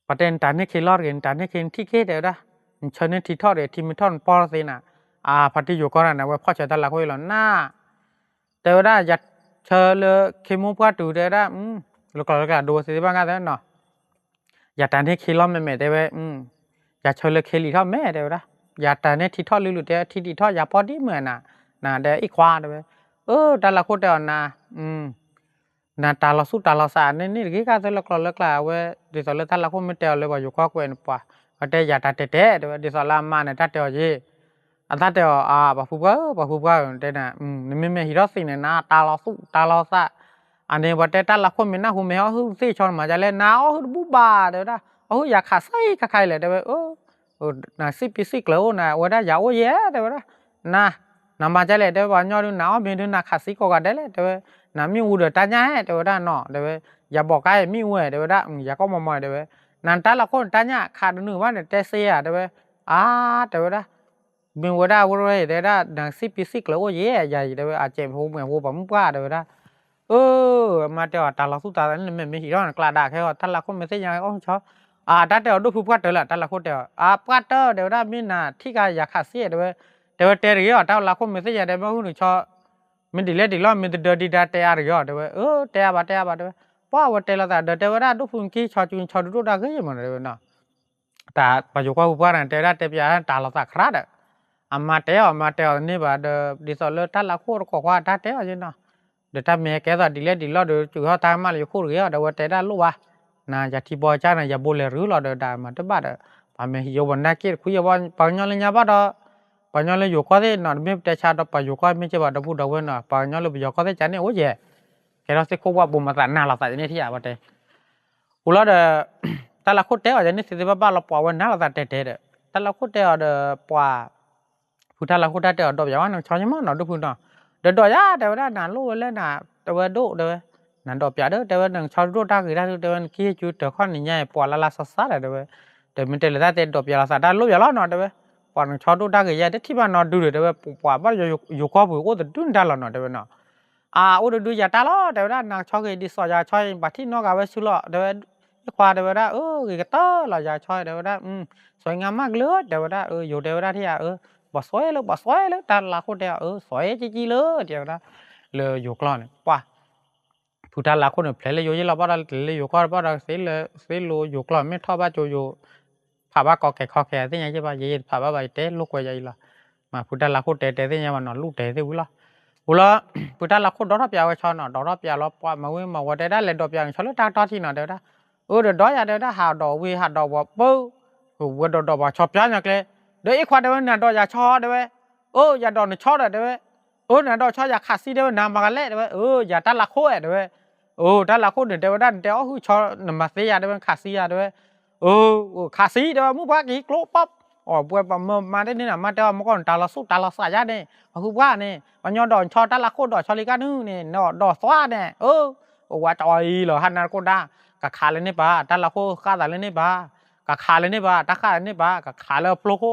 ประเด็นตาเนี่ยเคลอดกันตาเนี่ยเคที่เคเดียวได้เชิญเนี่ยที่ทอดเดี๋ยวที่มีทอดปอร์ซีน่ะพัที่อยู่ก่อนนะว่าพ่อเชิญตาละคนหล่อหน้าแต่ว่าได้ยัดเชิญเลยเคมูพัดดูเดี๋ยวได้แล้วก็ดูสิบ้างกันเนาะอย่าตาเนี่ยเคลอดไม่ได้เว้ยอย่าเชิญเลยเคลีทอดแม่เดี๋ยวได้อย่าแต่เนี่ยที่ทอดลุเดี๋ยวที่ทอดอย่าพอดีเหมือนน่ะเดี๋ยวอีควาเดี๋ยวตาละคนเดียวน่ะตาละสู้ตาละสารนี่กี่การจะเลิกละเว้ยดิสอลตาละคนไม่เดียวเลยว่าอยู่ข้อเกวนป่ะก็เดียวอย่าตัดเตะเดี๋ยวดิสอลมาเนี่ยตัดเดียวยี่ตัดเดียวปะฟูก็เดี๋ยวน่ะนี่ไม่ฮิโรสิเนี่ยนะตาละสู้ตาละสาอันนี้ว่าแต่ตาละคนไม่น่าหูไม่เอาหูซี่ชอนมาจะเล่นน้าบุบาเดี๋ยวได้อยากขาดไส้ขาใครเลยเดี๋ยวน่ะสิปีสิกแล้วน่ะว่าได้ยาวเยอะเดี๋ยวน่ะมาจะเลยเดี๋ยววันย้อนดูหนาวมีดูน่ะขาดสิกก็ได้เลยเดี๋ยวน่ะมีอูเดือดตาใหญ่เดี๋ยวได้เนาะเดี๋ยวอย่าบอกใครมีอูเดี๋ยวได้อย่าก็มอเดี๋ยวนั่นแต่ละคนตาใหญ่ขาดหนึ่งวันเนี่ยเตเสียเดี๋ยวเดี๋ยวได้มีว่าได้ว่าเลยเดี๋ยวได้น่ะสิปีสิกแล้วเยอะใหญ่เดี๋ยวอาจจะพูดเหมือนพูดแบบมึงว่าเดี๋ยวได้มาเดี๋ยวตาเราสู้ตาแล้วไม่หิร้อนกล้าด่าแค่ว่าท่านละคนไม่ใช่ยังไงชอบแต่เดี๋ยวดูผู้พัดเดี๋ยวละแต่ละคนเดี๋ยวพัดเดี๋ยวได้มีน่ะที่ก็อยากขาดเสียเดี๋ยวเตะเรียแต่ละคนไม่ใช่ยังไงบ้างคุณชอบมันดีเลยดีล้อมันเดือดดีได้เตะอะไรเดี๋ยวเตะบ้าเดี๋ยวเพราะว่าเตะละแต่เดี๋ยวได้ดูผู้กี้ชอบจุนชอบดูได้ก็ยังมันเดี๋ยวน่ะแต่ปัจจุบันผู้พัดเตะได้เตะไปยังตาเราสักคราดมาเตะนี่บ้าเดี๋ยวดิสอลเลยแต่ละคนก็ว่าเตะอะไรเนาะเดี๋ยวถ้าแม่แกจะดีเลยดีล้อเดี๋ยวจุดเขาตามมาเลยคู่เรียเดี๋ยวเตะได้รู้ว่าน่ะอย่าที่บ่อยจ้าน่ะอย่าบ่เลยหรือเราเดี๋ยวได้มาแต่บ้านพอแม่หิววันนั้นคิดคุยว่าปัญญาเลยเนี่ยบ้านเราปัญญาเลยอยู่ก็ได้นอนไม่แต่ชาติไปอยู่ก็ไม่ใช่ว่าเราพูดเราเว้ยเนาะปัญญาเลยอยู่ก็ได้จันเนี่ยโอ้ยแค่เราสิคุยว่าบุญมาแต่หน้าเราแต่เนี่ยที่อ่ะบ้านเตะอุลาเดแต่ละคนเตะอาจจะนี่สิบ้านเราปล่อยวันหน้าเราแต่เตะเด้แต่ละคนเตะเดปล่อยผู้ท่านละคนเตะดอกอย่างว่าหนังชอยยังมั้งหนอดูพูดเนาะเดี๋ยวดอกย่าเดี๋ยวได้หนาลู่เลยหนาเดี๋ยวดูเดี๋ยวนั่นดอกยาเด้อเดี๋ยวนั่งชอบรู้ได้คือได้เดี๋ยวขี้จุดเดี๋ยวข้อนี้เนี่ยปวดละสัสสัสเดี๋ยวมันเตลได้เดี๋ยวดอกยาละสัสได้รู้อย่างละนอนเดี๋ยวปวดนั่งชอบรู้ได้คือเดี๋ยวที่บ้านนอนดูเดี๋ยวปวดบ้านอยู่ข้อบุ๋ยก็จะดุนได้ละนอนเดี๋ยวเนาะโอ้ดูยาตาล้อเดี๋ยวได้นั่งชอบคือดิสอยาช่วยบัดที่นอกเอาไว้ชุลเดี๋ยวควาเดี๋ยวได้คือก็ต่อละยาช่วยเดี๋ยวได้สวยงามมากเลยเดี๋ยวได้อยู่เดี๋ยวได้ที่บ่สวยเลยแต่ละคนเดียวสวยจริงๆเลยเดี๋ยวได้เลยอยู่กลอนป่ะผู้ท่านละคนเนี่ยเพลเลยอยู่ยี่เราบ้านเลยอยู่ก็บ้านเสียลูอยู่กลอนไม่ท่อบ้านอยู่ผ่าบ้านกอแก่คอแก่ที่ยังใช่ป่ะยี่ผ่าบ้านใบเต้ลูกไว้ใหญ่ละมาผู้ท่านละคนเต้ที่ยังมันนอนลูกเต้ที่วุ้ละ อุละปุตตะละโคดอรับยาวชอนดอรับยาลอปมาเวมาว่าได้เลยดอกยางชอลตาตอที่น่ะเด้อดาเด้อดอยาเด้อดาหาดอกวีหาดอกบ่เป้อว่าดอกบ่ชอบยานักเลยเด้ออีควาเด้อน่ะดอกยาชอเด้อยาดอกน่ะชอเด้อน่ะดอกชอยาขาซีเด้อนามากะเลเด้อยาตะละโคเด้ตะละโคเด้อเด้อดาเด้อฮู้ชอนมาเสียเด้อขาซียาเด้ขาซีเด้อมูบากีโกลป๊อบปวยมาได้นี่น่ะมาเด้อมก่อนตาละสุตาละสายาเด้ฮู้ว่านี่ปัญญาดอนชอตะละโคดอชอลิกานึนี่ดอสวาเนี่ยว่าจอยเหรอฮันนาโกดากะขาเลยนี่ปะตะละโคคาตะเลยนี่ปะกะขาเลยนี่ปะตะขาเลยนี่ปะกะขาเลยโปรโค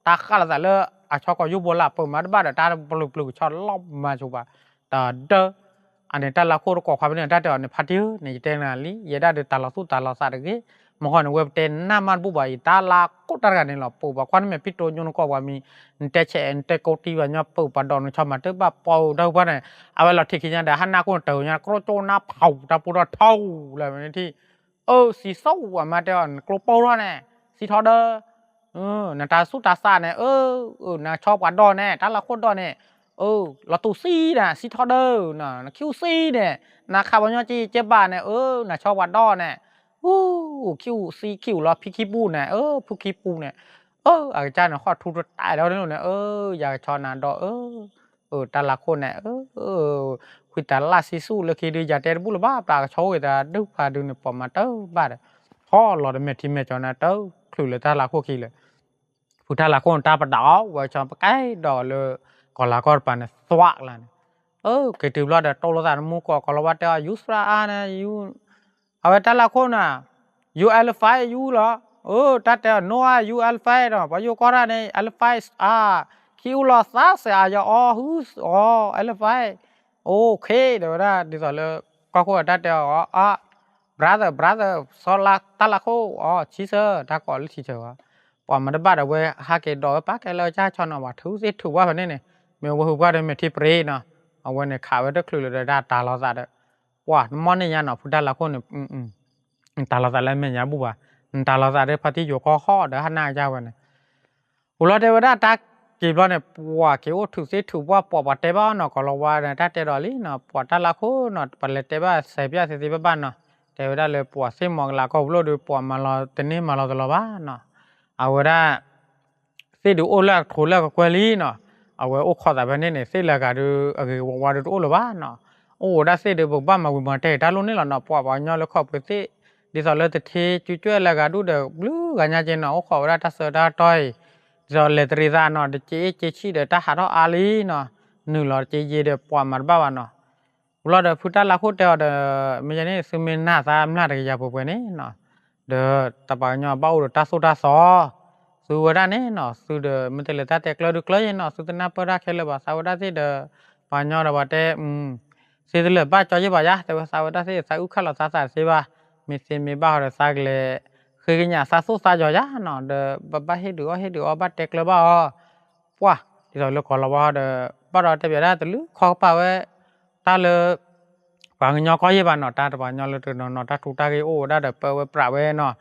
ตะขาละเลยอะชอก็อยู่บนละเปิดมาบ้านตาปลุกชอลอบมาจูบะตาเดออันนี้ตะละโคก็ความเนี่ยตาเดอเนี่ยพัดยืนี่เตนาลียะดาเดตะละสุตะละสาดกีมหอนเว็บเตนน้ามันบุบายตาละกุตระกันนี่หรอปูบะควันเมปิโตยุนก็ว่ามีเตเชนเตโกตีวันยปูปะดอนชอมาเตบะปอดาวเนี่ยเอาไว้เราที่คิดยังได้ฮันนาคนเตอเนี่ยโครโจนาเผาตาปูระเท่าอะไรแบบนี้ที่สีเศร้าว่ามาเดอนโครโปแล้วเนี่ยสีทอเดอนาตาสุตาซาเนี่ยนาชอบกันดอนเนี่ยตาละคนดอนเนี่ยเราตูซีน่ะสีทอเดอน่ะคิวซีเนี่ยนาคาวันยจีเจ็บบ้านเนี่ยนาชอบกันดอนเนี่ยคิวซีคิวรอพิคิปูเนี่ยพุคิปูเนี่ยอาจารย์ข้อทุรตายแล้วเนี่ยอยากชอนาดตาละคนเนี่ยคุยแต่ละสิสู้เลยคืออยากเตะบุลบ้าปลาโชยแต่ดูพาดูเนี่ยปอมาเต้าบ้าพ่อหลอดเมทิเมจอนาเต้าคลุยเลยตาละคนขี้เลยผู้ตาละคนตาปะดาวไว้ชอนปะไก่ดอเลยก่อนละก่อนปานเนี่ยสวักแล้วเกิดถึงรอดโตโลตานมุกก่อนละวัดเตายูสปราอาเนี่ยยูเอาไว้ตาละคนน่ะยูเอลไฟยูเหรอตัดแต่โน้ยูเอลไฟเนาะพอยูก่อนเนี่ยเอลไฟคิวลอซาเสียอย่าฮูสเอลไฟโอเคเดี๋ยวนะดิสเลยก็ควรตัดแต่brother สลักตาละโคชีเซอร์ถ้าก่อนหรือชีเซอร์ปอมันได้บ้าเอาไว้หาเกดอยปักแกเลยจ้าชอนเอาว่าถือสิถือว่าแบบนี้เนี่ยมีว่าถือว่าได้เมทิปรีเนาะเอาไว้เนี่ยขายไว้ได้คลุยเลยได้ตาเราซะเด้อว่ามันเนี่ยยันเนาะพูดได้ละคนเนี่ยตาเราซะแล้วไม่ยันบุบว่าตาเราซะได้พัที่อยู่ข้อเด้อหันหน้าเจ้าวันเนี่ยอุลาเดวดาตากีบล้อเนี่ยปัวเกี่ยวถือสิถือว่าปอปัดเตบ้าเนาะก็เราว่าเนี่ยถ้าเตดอลี่เนาะปอดตาละโคเนาะปัดเลเตบ้าใส่เปียใส่สิบ้านเนาะเทวดาเลยปัวซิมองลาก็บุโรดูปัวมาเราเตนี่มาเราตลอดบ้านเนาะเอาไว้ได้สิดูโอเล่ถูเล่ก็กวลีเนาะเอาไว้โอขอแต่แบบนี้เนี่ยสิเล่ก็ดูว่าดูโอละบ้านเนาะได้สิดูบุบ้านมาบุมาเตตาลุนี่แหละเนาะปัวบ้านเนาะแล้วขอบไปสิดิสอเลยแต่ทีจุ้ยๆแล้วก็ดูเด้อบลูกันยาเจนเนาะขอได้ทัศน์ได้ต้อยจะเลตรีซานเนาะเดเจชีเดตาหาเราอาลีเนาะนึ่งหลอดเจเยเดปัวมันบ้านเนาะเราเดพุทธละคุเดเดไม่ใช่นี่ซึมินหน้าซามหน้าเดียบุปผนี่เนาะเดตะปะเนาะบ้าเดตาสุตาซอสุวดานี่เนาะสุเดมันเตลตาเตกลอดูกลอยเนาะสุตนาปราเคลบาสาวดาสิเดปะเนาะเดบาเตสิเดลบ้าจอยบายะแต่ว่าสาวดาสิสาวขลอสาสาสิบามีสิมีบ้าเดสักเลคือกันอย่างซาสุซาจอยะเนาะเดบ้าเฮดูบ้าเตกลบ้าว้าที่เราเลือกขอเราว่าเดบ้าเราเตบียดาตลุขอป่าเวตาเลปางยอก็ยี่บ้านเนาะตาปางยอเลยเนาะตาถูกตาเกได้เดเปเวปราเวเนาะ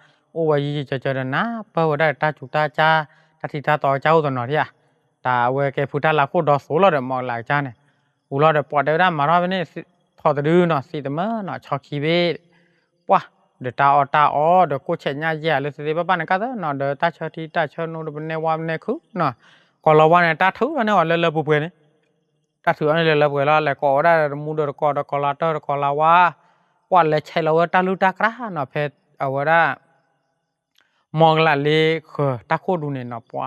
ว่ายี่เจอนะเปเวได้ตาจุตาจ้าตาทิตาต่อเจ้าตัวเนาะที่อะตาเวแกพุทธละโคดอสูเราเดมองหลายจ้าเนี่ยอุเราเดปอดเดได้มารอบนี้พอจะดูเนาะสิแต่เมื่อเนาะชอคีเวว้าเดตาเดกูเชนยาเยอะเลยสิบ้านกันเนาะเดตาเชทีตาเชนูเดเป็นเนวามเนคุเนาะก็เราว่าเนี่ยตาถือว่าเนี่ยเลยบุบเวนี่ตาถือว่าเนี่ยเลยบุบเวแล้วเลยก็ได้มูเดก็ได้ก็ลาเตอร์ก็ลาว่าเลยใช้เราตาลุตากระเนาะเพชเอาว่าได้มองละเลยคือตาโคดูเนี่ยเนาะปัว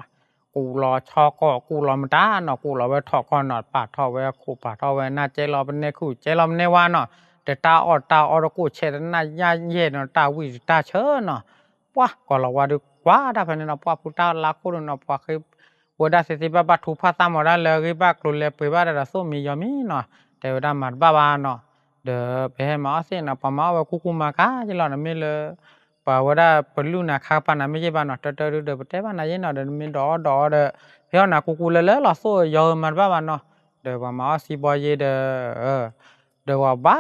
กูรอชอก็กูรอมันตาเนาะกูรอไว้ถอก่อนเนาะปาดถอไว้คู่ปาดถอไว้น่าเจรอเป็นเนคู่เจรอเนว่าเนาะแต่ตาอดกูเชดน่ายาเย็นเนาะตาวิตาเชเนาะปัวก็เราว่าดูกว่าได้พันเนาะปัวพุทธละโคเนาะปัวคือว่าได้สิบ้าบัตถุภาษาหมดได้เลยบ้ากลุเลยไปบ้าได้สู้มียามีเนาะแต่ว่าได้มาบ้าเนาะเดไปให้มาเสียนะปะมาว่าคุมาก้าจิหล่อนะไม่เลยปะว่าได้ปลุนะข้าปานะไม่ใช่บ้านเนาะเตอเดปเตบ้านนะยังเนาะเดมีดอเดเพียงนะคุเลยหล่อสู้ยอมมันบ้าเนาะเดปะมาสีบอยเดว่าบ้า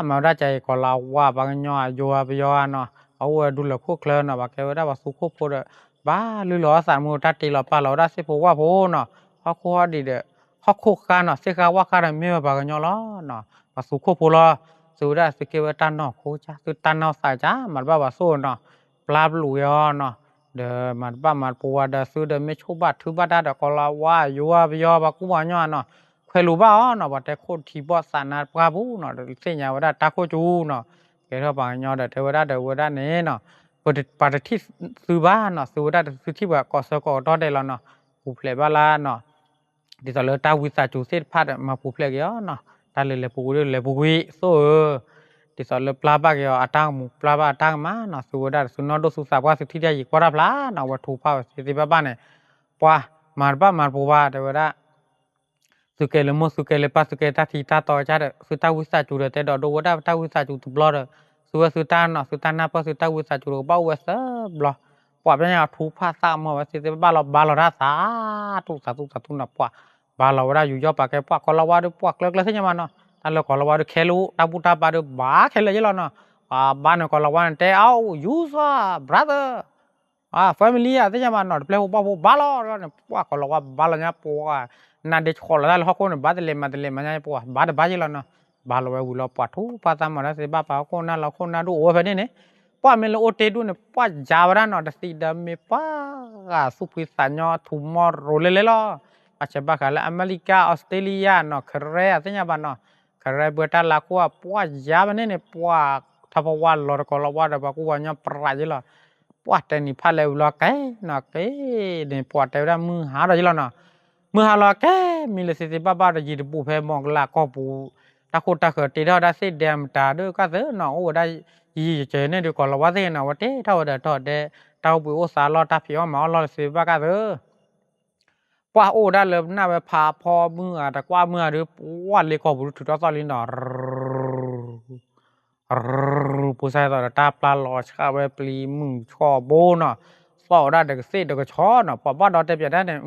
มาได้ใจก็ลาว่าบางย่อยัวไปย่อเนาะเอาว่าดูแลคู่เคลื่อนเนาะว่าแกว่าได้ว่าสุขพูดบ้าลือหล่อสามมือตัดตีหล่อป้าหล่อได้สิพูว่าพูเนาะเพราะคู่ดีเด ฮอกโคกาเนาะเสกาว่าคาราเมบากะญอลอเนาะปะสุโคโพลอสุดาสเกเวตันเนาะโคจ้าสุตันเนาะสายจ้ามันบ้าว่าโซเนาะปลาบลูยอเนาะเดมันบ้ามันปัวดาสุเดเมชูบัดทุบัดดาดกอลาว่ายัวบยอบากูว่าญอเนาะเคยรู้บ้าเนาะว่าแต่โคทีบอสานาปลาบูเนาะเสียญาวดาตาโคจูเนาะเกเทบางญอดเทวดาเดวดาเนเนาะปฏิปฏิทิสุบ้าเนาะสุดาสุที่ว่ากอสกอดอได้แล้วเนาะผู้เพลบาลาเนาะดิตอเลตาวิสาจูเซตพัดมาผู้เพลกยอเนาะตาเลปูเลปูวิโซดิตอเลปลาบากยออาตังมูปลาบาตังมาเนาะสุดาสุนอดสุสาว่าสุที่ได้อีกว่าพลาเนาะวัตถุภาสิติบ้าเนี่ยปะมาบ้ามาปูว่าเดวดาสุเกลโมสุเกลปาสุเกตาทีตาต่อจ้าสุตาวิสาจูเรเตดอดวดาตาวิสาจูตุบลอสุวสุตาเนาะสุตานาปสุตาวิสาจูบ้าเวสบลอปะเป็นอย่างทุภาษามาว่าสิติบ้าเราราสาตุสาตุนะปะบาเราได้อยู่ยอปากแกปากก็เราว่าด้วยปากเลิกแล้วใช่ไหมเนาะถ้าเราก็เราว่าด้วยแค่รู้ตาบุตาบาด้วยบ้าแค่เลยเนาะบ้านเราก็เราว่าแต่เอายูซ่า brother family ใช่ไหมเนาะเปล่าบ้าเราเนี่ยปากก็เราว่าบ้าเราเนี่ยปากนั่นเด็กคนละเราคนบ้าเดลมาเนี่ยปากบ้าเดบ้าเจริญเนาะบ้าเราว่าวุ้เราปากทุภาษามาแล้วสิบ้าปากคนนั้นเราคนนั้นดูโอ้แบบนี้เนี่ยปากมันเราโอเทดูเนี่ยปากจาวน์เนาะแต่สิดามีปากสุพิสัญญาทุ่มมอร์โรเลเลล่ะอาจจะบ้ากันแล้วอเมริกาออสเตรเลียเนาะแคนาดาใช่ไหมบ้านเนาะแคนาดาเบต้าลากัวปากจาวน์เนี่ยปากทับวันเราก็เราว่าเดี๋ยวปากกูว่าเนี่ยปราจิล่ะปากแต่นี่พาเลวละแกเนาะแกเนี่ยปากแต่ว่ามือหาเราจิล่ะเนาะมือหาละแกมีเลยสิบ้าๆจะยืดบุพเพมองละก็ปูตะโคตะเขิดตีเท่าได้สิเดมตาด้วยก็เถอะเนาะโอ้ได้ยี่เจเนี่ยดูก่อนเราว่าเท่เนาะว่าเท่เท่าเดิมเดเท่าบุโอสารลอตาผิวหมอลอสิบ้าก็เถอะว่าโอ้ได้เลยน่าไปพาพอมือแต่ว่ามือหรือว่าเลยก็บุรุษตัวตอนนี้เนาะผู้ชายตอนตาปลาลอชาไปปลีมึงชอโบเนาะสอได้เด็กเสียเด็กช้อเนาะพอบ้านเราเต็มอย่างนั้นเนี่ย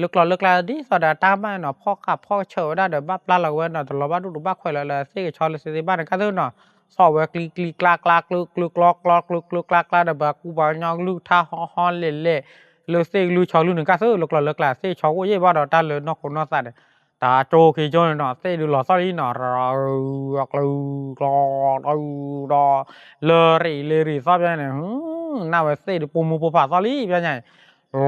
ลึกลดิสอดตามมาเนาะพ่อขับพ่อเฉยได้เดี๋ยวบ้าปลาเราเว้นเนาะแต่เราบ้านดูบ้าข่อยเลยเสียช้อเลยเสียบ้านกันเถอะเนาะสอเวกลีกลากลึกกลากเดี๋ยวบ้ากูบ้านยองลึกท่าฮอนเล่เลือเสียลึกช้อลึกหนึ่งกันเถอะลึกเสียช้อกูเย่บ้านเราตาเลยนอกคนนอกสัตว์ตาโจกี่โจเนาะเสียดูหล่อซอรี่เนาะรอเลรีซอบยังไงน่าเวสีดูปูมูปูผาซอรี่ยังไง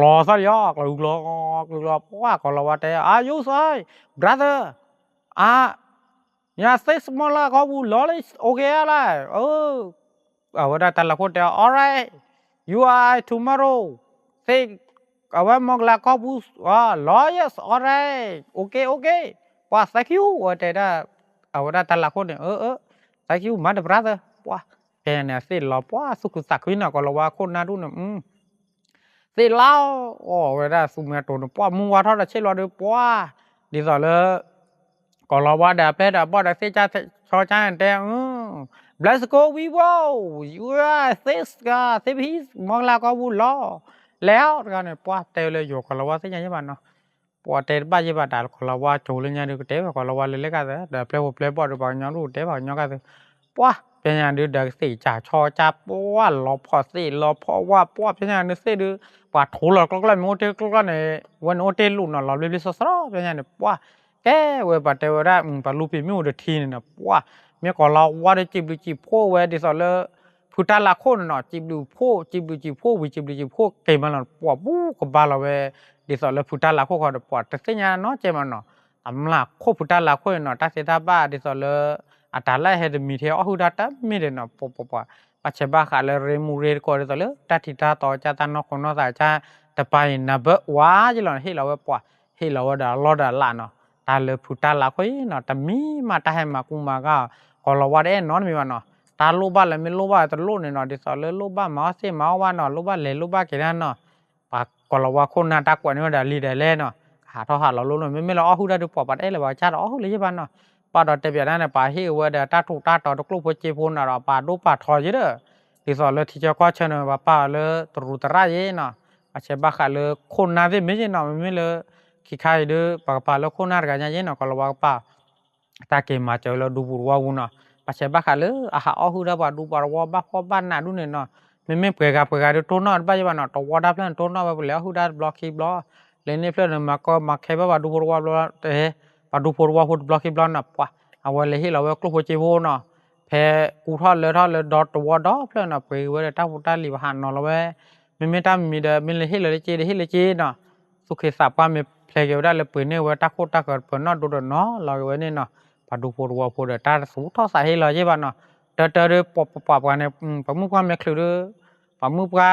รอซอรี่ออกรอว่าก็เราว่าแต่ยูซอย brother อย่าเสียสมองละเขาบูล้อเลยโอเคอะไรว่าได้แต่ละคนเดียว alright you are tomorrow เสียว่ามองละเขาบูล้อ yes alright โอเคว่า thank you ว่าแต่ได้ว่าได้แต่ละคนเนี่ยthank you my brother ว่าแกเนี่ยสิเราว่าสุขสักขึ้นนะก็เราว่าคนน่าดูเนี่ยสิเราเวลาสุเมตโตเนี่ยว่ามึงว่าเท่าไหร่เช่นเราดูว่าดีต่อเลยก็เราว่าเดี๋ยวเพชรบ่ได้เสียใจชอใจแต่let's go vivo you are this guy this is มองแล้วก็บุญล้อแล้วกันเนี่ยว่าเตเลยอยู่ก็เราว่าเสียใจบ้านเนาะว่าเตบ้านยี่บ้านดาก็เราว่าโจเลยเนี่ยดูเตก็เราว่าเล็กๆกันเดี๋ยวเพลย์บอลดูบอลย้อนดูเตบอลย้อนกันว่าเป็นอย่างดูเด็กสี่จ่าชอจับว่าเราพอสี่เราพอว่าเป็นอย่างนี้สิดูว่าถูเราก็เลยโมเดลก็เนี่ยวันโอเทลลุ่นเราเรียนสระเป็นอย่างนี้ว่าแกเว้ยปัตเตอร์ได้ปลูกปีมิวเดทีเนี่ยว่าเมื่อก่อนเราว่าได้จีบพ่อเว้ยดิสอเลพุทธละคนเนาะจีบพ่อวิจีบพ่อเกี่ยมันเนาะว่าบู๊กับบาลเว้ยดิสอเลพุทธละคนเขาเดปวดแต่เสียเนาะเจมันเนาะตำลักโคพุทธละคนเนาะถ้าเสียท่าบ้าดิสอเลอัตราเหตุมีเทียอหุดัตมีเดนะปะปัจจุบันขาเลยเรมูเรก็เลยตเลยตัดทิตาต่อจากตานคนนอสายจ้าแต่ไปนับว่าจีหล่อนให้เราปะให้เราด่าลอดละเนาะตาเลยพุทธละคนเนาะแต่มีมาตาให้มากุมาก็ก็เราว่าได้นอนมีวันเนาะตาลูบ้าเลยไม่ลูบ้าแต่ลูเนี่ยเนาะดิสอเลยลูบ้ามาเสียมาว่าเนาะลูบ้าเลยลูบ้ากี่นั่นเนาะปากก็เราว่าคนน่าตักกว่านี้ว่าด่าลีได้เล่เนาะหาเท่าหาเราลูเนี่ยไม่เราอหุดัตดูปะปัดเลยว่าจ้าอหุเลยใช่ปะเนาะปาดอเตเบียนั่นเนี่ยปาฮีว่าเดตาถูกตาต่อตุกลูกพจีพูนน่ะปาดูปาทอยีเด้อที่สอนเลยที่จะก็เชิญว่าปาเลยตรุตระเยเนาะอาเชบาขาเลยคนน่าจะไม่ใช่เนาะไม่เลยขี้ใครเด้อปาแล้วคนน่ากันยังเนาะก็เราว่าปาตาเกมาเจอเราดูบัววุ้นเนาะอาเชบาขาเลยหาหูได้ว่าดูบาร์ว่าบ้าพ่อบ้านน่ะดูเนี่ยเนาะไม่เปิดกับดูตัวนั้นไปบ้านเนาะตัววัดดับแล้วตัวนั้นไปแล้วหูได้บล็อกคีบล็อก le ne fle ma ko ma khe ba du por wa te ba du por wa hut block block na pa a wa le hi la wa klo ho che wo na phe ku tha le dot wa do fle na pe we ta pu ta li ba han no lo we me ta mi de min le hi le che na su khe sa pa me phe ge da le pe ne we ta ko ta ka pe na do do no la we ne na ba du por wa por ta su tho sa hi la je ba na ta de pop pa ne pa mu kwa me khlu de pa mu kwa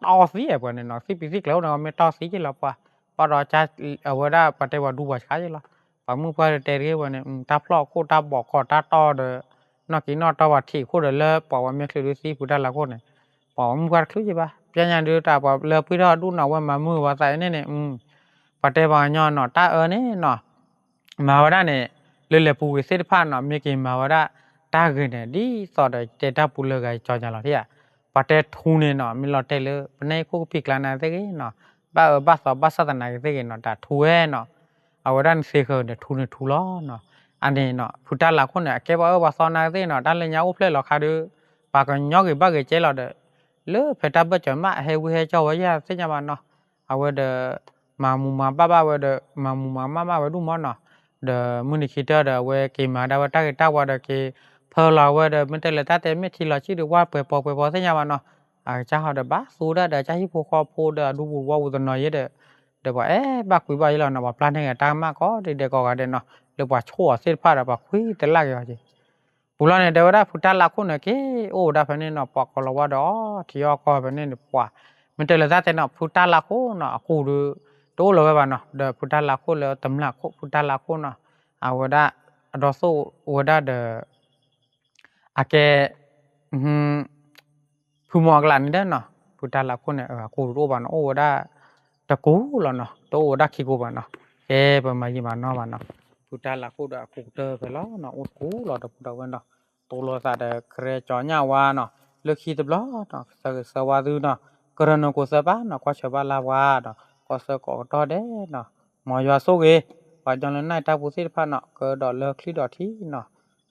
to si e pa ne no si pi si klo no me to si je la pa pa ro cha a we da pa te wa du ba cha je la pa mu pa te ge wa ne ta phlo ko ta bo ko ta to de no ki no to wa thi ko de le pa wa me khlu si pu da la ko ne pa mu kwa khlu je ba pya nya de ta pa le pi ro du na wa ma mu wa sa ne ne pa te ba nya no ta ne no ma wa da ne le pu we se de pha no me ki ma wa da ta ge ne di so de te ta pu le ga cho nya la thia pa te thu ne no mi lo te le ne ko pi kla na te ge no ba sa ta na ge te ge no ta thu e no a wa da se ko de thu lo no an ne no phu ta la ko ne ke ba so na te no ta le nya u phle lo kha de pa ko nyo ge ba ge che lo de le phe ta ba cho ma he we he cho wa ya se nya ba no a wa de ma mu ma ba wa de ma mu ma wa du mo no de mu ni ki ta de we ke ma da wa ta wa de ke phơ la wa de men te le ta te me thi la chi de wa pe po se nya ba no a cha ha de ba su da de cha hi pho kho pho de du wa wo de no ye de ba ba ku ba ye la no ba plan ne ta ma ko de ko ga de no le ba cho se pha da ba khu te la ya ji pu la ne de wa da phu ta la ko ne ke o da pha ne no pa ko la wa do thi yo ko pha ne pa men te le ta te no phu ta la ko no ku du to lo ba no de phu ta la ko le tam la ko phu ta la ko no a wa da do so wa da de a ke phu mo gla ni de no phu ta la ko ne ku ro ba no o da ta ku lo no to da ki ko ba no ke ba ma yi ma no ba no phu ta la ko da ku te pe lo no o ku lo da phu da wa no to lo sa de kre cho nya wa no le ki de lo no sa wa du no kre no ko sa ba no kwa cha ba la wa no ko sa ko to de no mo ya so ge ba jon le nai ta pu si pha no ko do le kli do thi no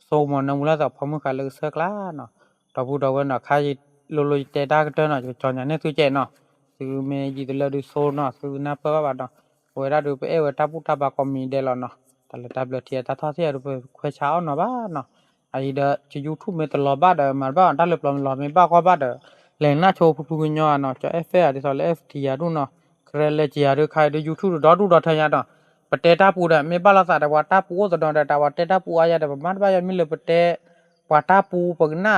so mo no mu la sa pho mu kha le sa kla no to bu do wa no kha yi lo te ta de no cho nya ne su che no su me ji de le du so no su na pa ba no we ra du pe e we ta pu ta ba ko mi de lo no ta le ta ble thi ta tho se ru pe khwe cha no ba no ai de chi YouTube me te lo ba de ma ba ta le plo lo me ba ko ba de le na cho pu nyo no cho f a de so le f t ya du no kre le ji ya de khai de YouTube do du do tha ya do pa te ta pu de me ba la sa de wa ta pu so do de ta wa te ta pu a ya de ma ba ya mi le pa te wa ta pu pa na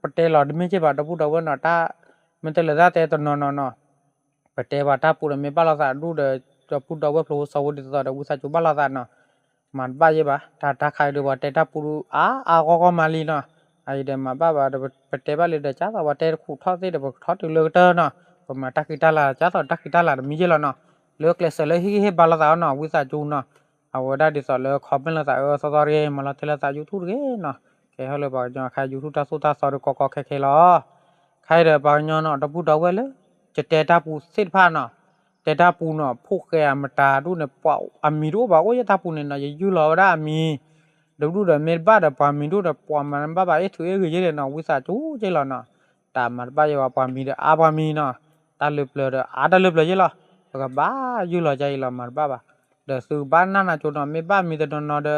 pa te lo de me che ba do pu do wa no ta me te le da te to no pa te wa ta pu de me ba la sa du de cho pu do wa plo so de so de u sa chu ba la sa no man ba ye ba ta khai de wa te ta pu a ko ma li no ai de ma ba de pa te ba le de cha wa te khu tho se de tho tu le te no pa ma ta ki ta la cha ta ki ta la mi je lo no le kle se le hi ba la sa no wi sa chu no a wa da de so le kho pen la sa so so re ma la te la sa YouTube ge no ke ha le ba ja khai YouTube ta so ta so ko khe lo khai de ba nyo no ta pu do we le che te ta pu sit pha no te ta pu no phu ke ma ta du ne pa a mi do ba o ye ta pu ne na ye yu lo da mi du de me ba da pa mi do da pa ma ba ba e thu e ge ye no wi sa chu che lo no ta ma ba ye ba pa mi da a pa mi no ta le ple da a da le ple ye lo ka ba yu lo ja ye lo ma ba de su ba na na chu no me ba mi de no de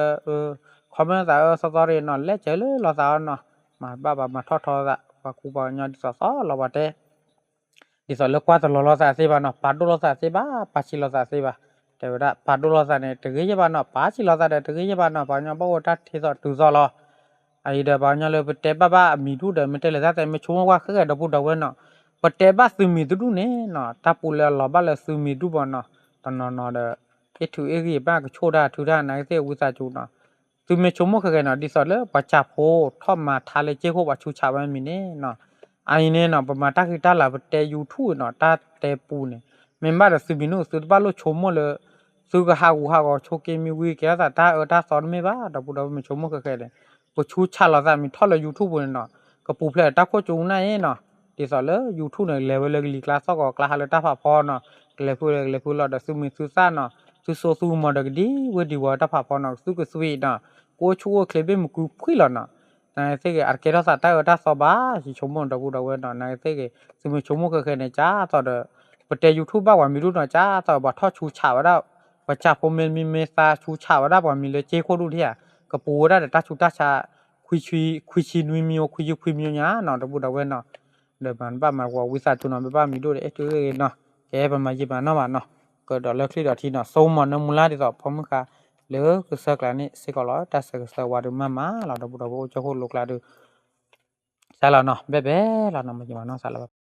kho ma sa so so re no le che le lo sa no ma ba ma tho da pa ku ba nya di so so lo ba te di so le kwa to lo sa se ba no pa do lo sa se ba pa chi lo sa se ba te da pa do lo sa ne te ge ye ba no pa chi lo sa de te ge ye ba no ba nya ba wo ta thi so tu so lo ai de ba nya le te ba mi du de me te le sa te me chu wa khe de bu do we no pa te ba su mi du ne no ta pu le lo ba le su mi du ba no ta no de e tu e ge ba ko chu da tu da na se wu sa chu no tu me chu mo khe no di so le pa cha pho tho ma tha le che ko ba chu cha ba mi ne no ai ne no pa ma ta ki ta la te YouTube no ta te pu ne me ba de su bi no su ba lo chu mo le su ga ha ko chu ke mi wi ke sa ta so me ba da pu do me chu mo khe de pu chu cha la sa mi tho le YouTube ne no ko pu phle ta ko chu na ye no di so le YouTube ne level le li class ko class le ta pha pho no le pu lo da su mi su sa no su so su mo de di we di wa ta pha pho no su ko sui no ko chu ko kle be mu ku phui lo no na se ke ar ke ro sa ta so ba chi chu mo da pu do we no na se ke su mi chu mo khe ne cha so de ปเตยูทูบบ้าว่ามีรู้หน่อยจ้าต่อบ่ทอดชูฉาวได้ว่าจ้าผมมีเมซาชูฉาวได้บ่มีเลยเจโคดูที่อ่ะกระปูได้แต่ตาชูตาชาคุยชีนุยมีโอคุยมีเนาะเนาะตะบูดาเวนเนาะเดี๋ยวมันบ้ามาว่าวิสาจุนอนบ้ามีดูเอ๊ะตัวเนาะแกประมาณยี่สิบเนาะมาเนาะก็ดอกเลิกที่ดอกที่เนาะส่งมันมูลาที่ต่อพร้อมกันเหลือคือสักแล้วนี่สิก็ร้อยแต่สักว่าดูมาเราตะบูดาโวจะโคลูกลาดูใช่แล้วเนาะเบ๊ะเราเนาะมาจีมาเนาะใช่แล้ว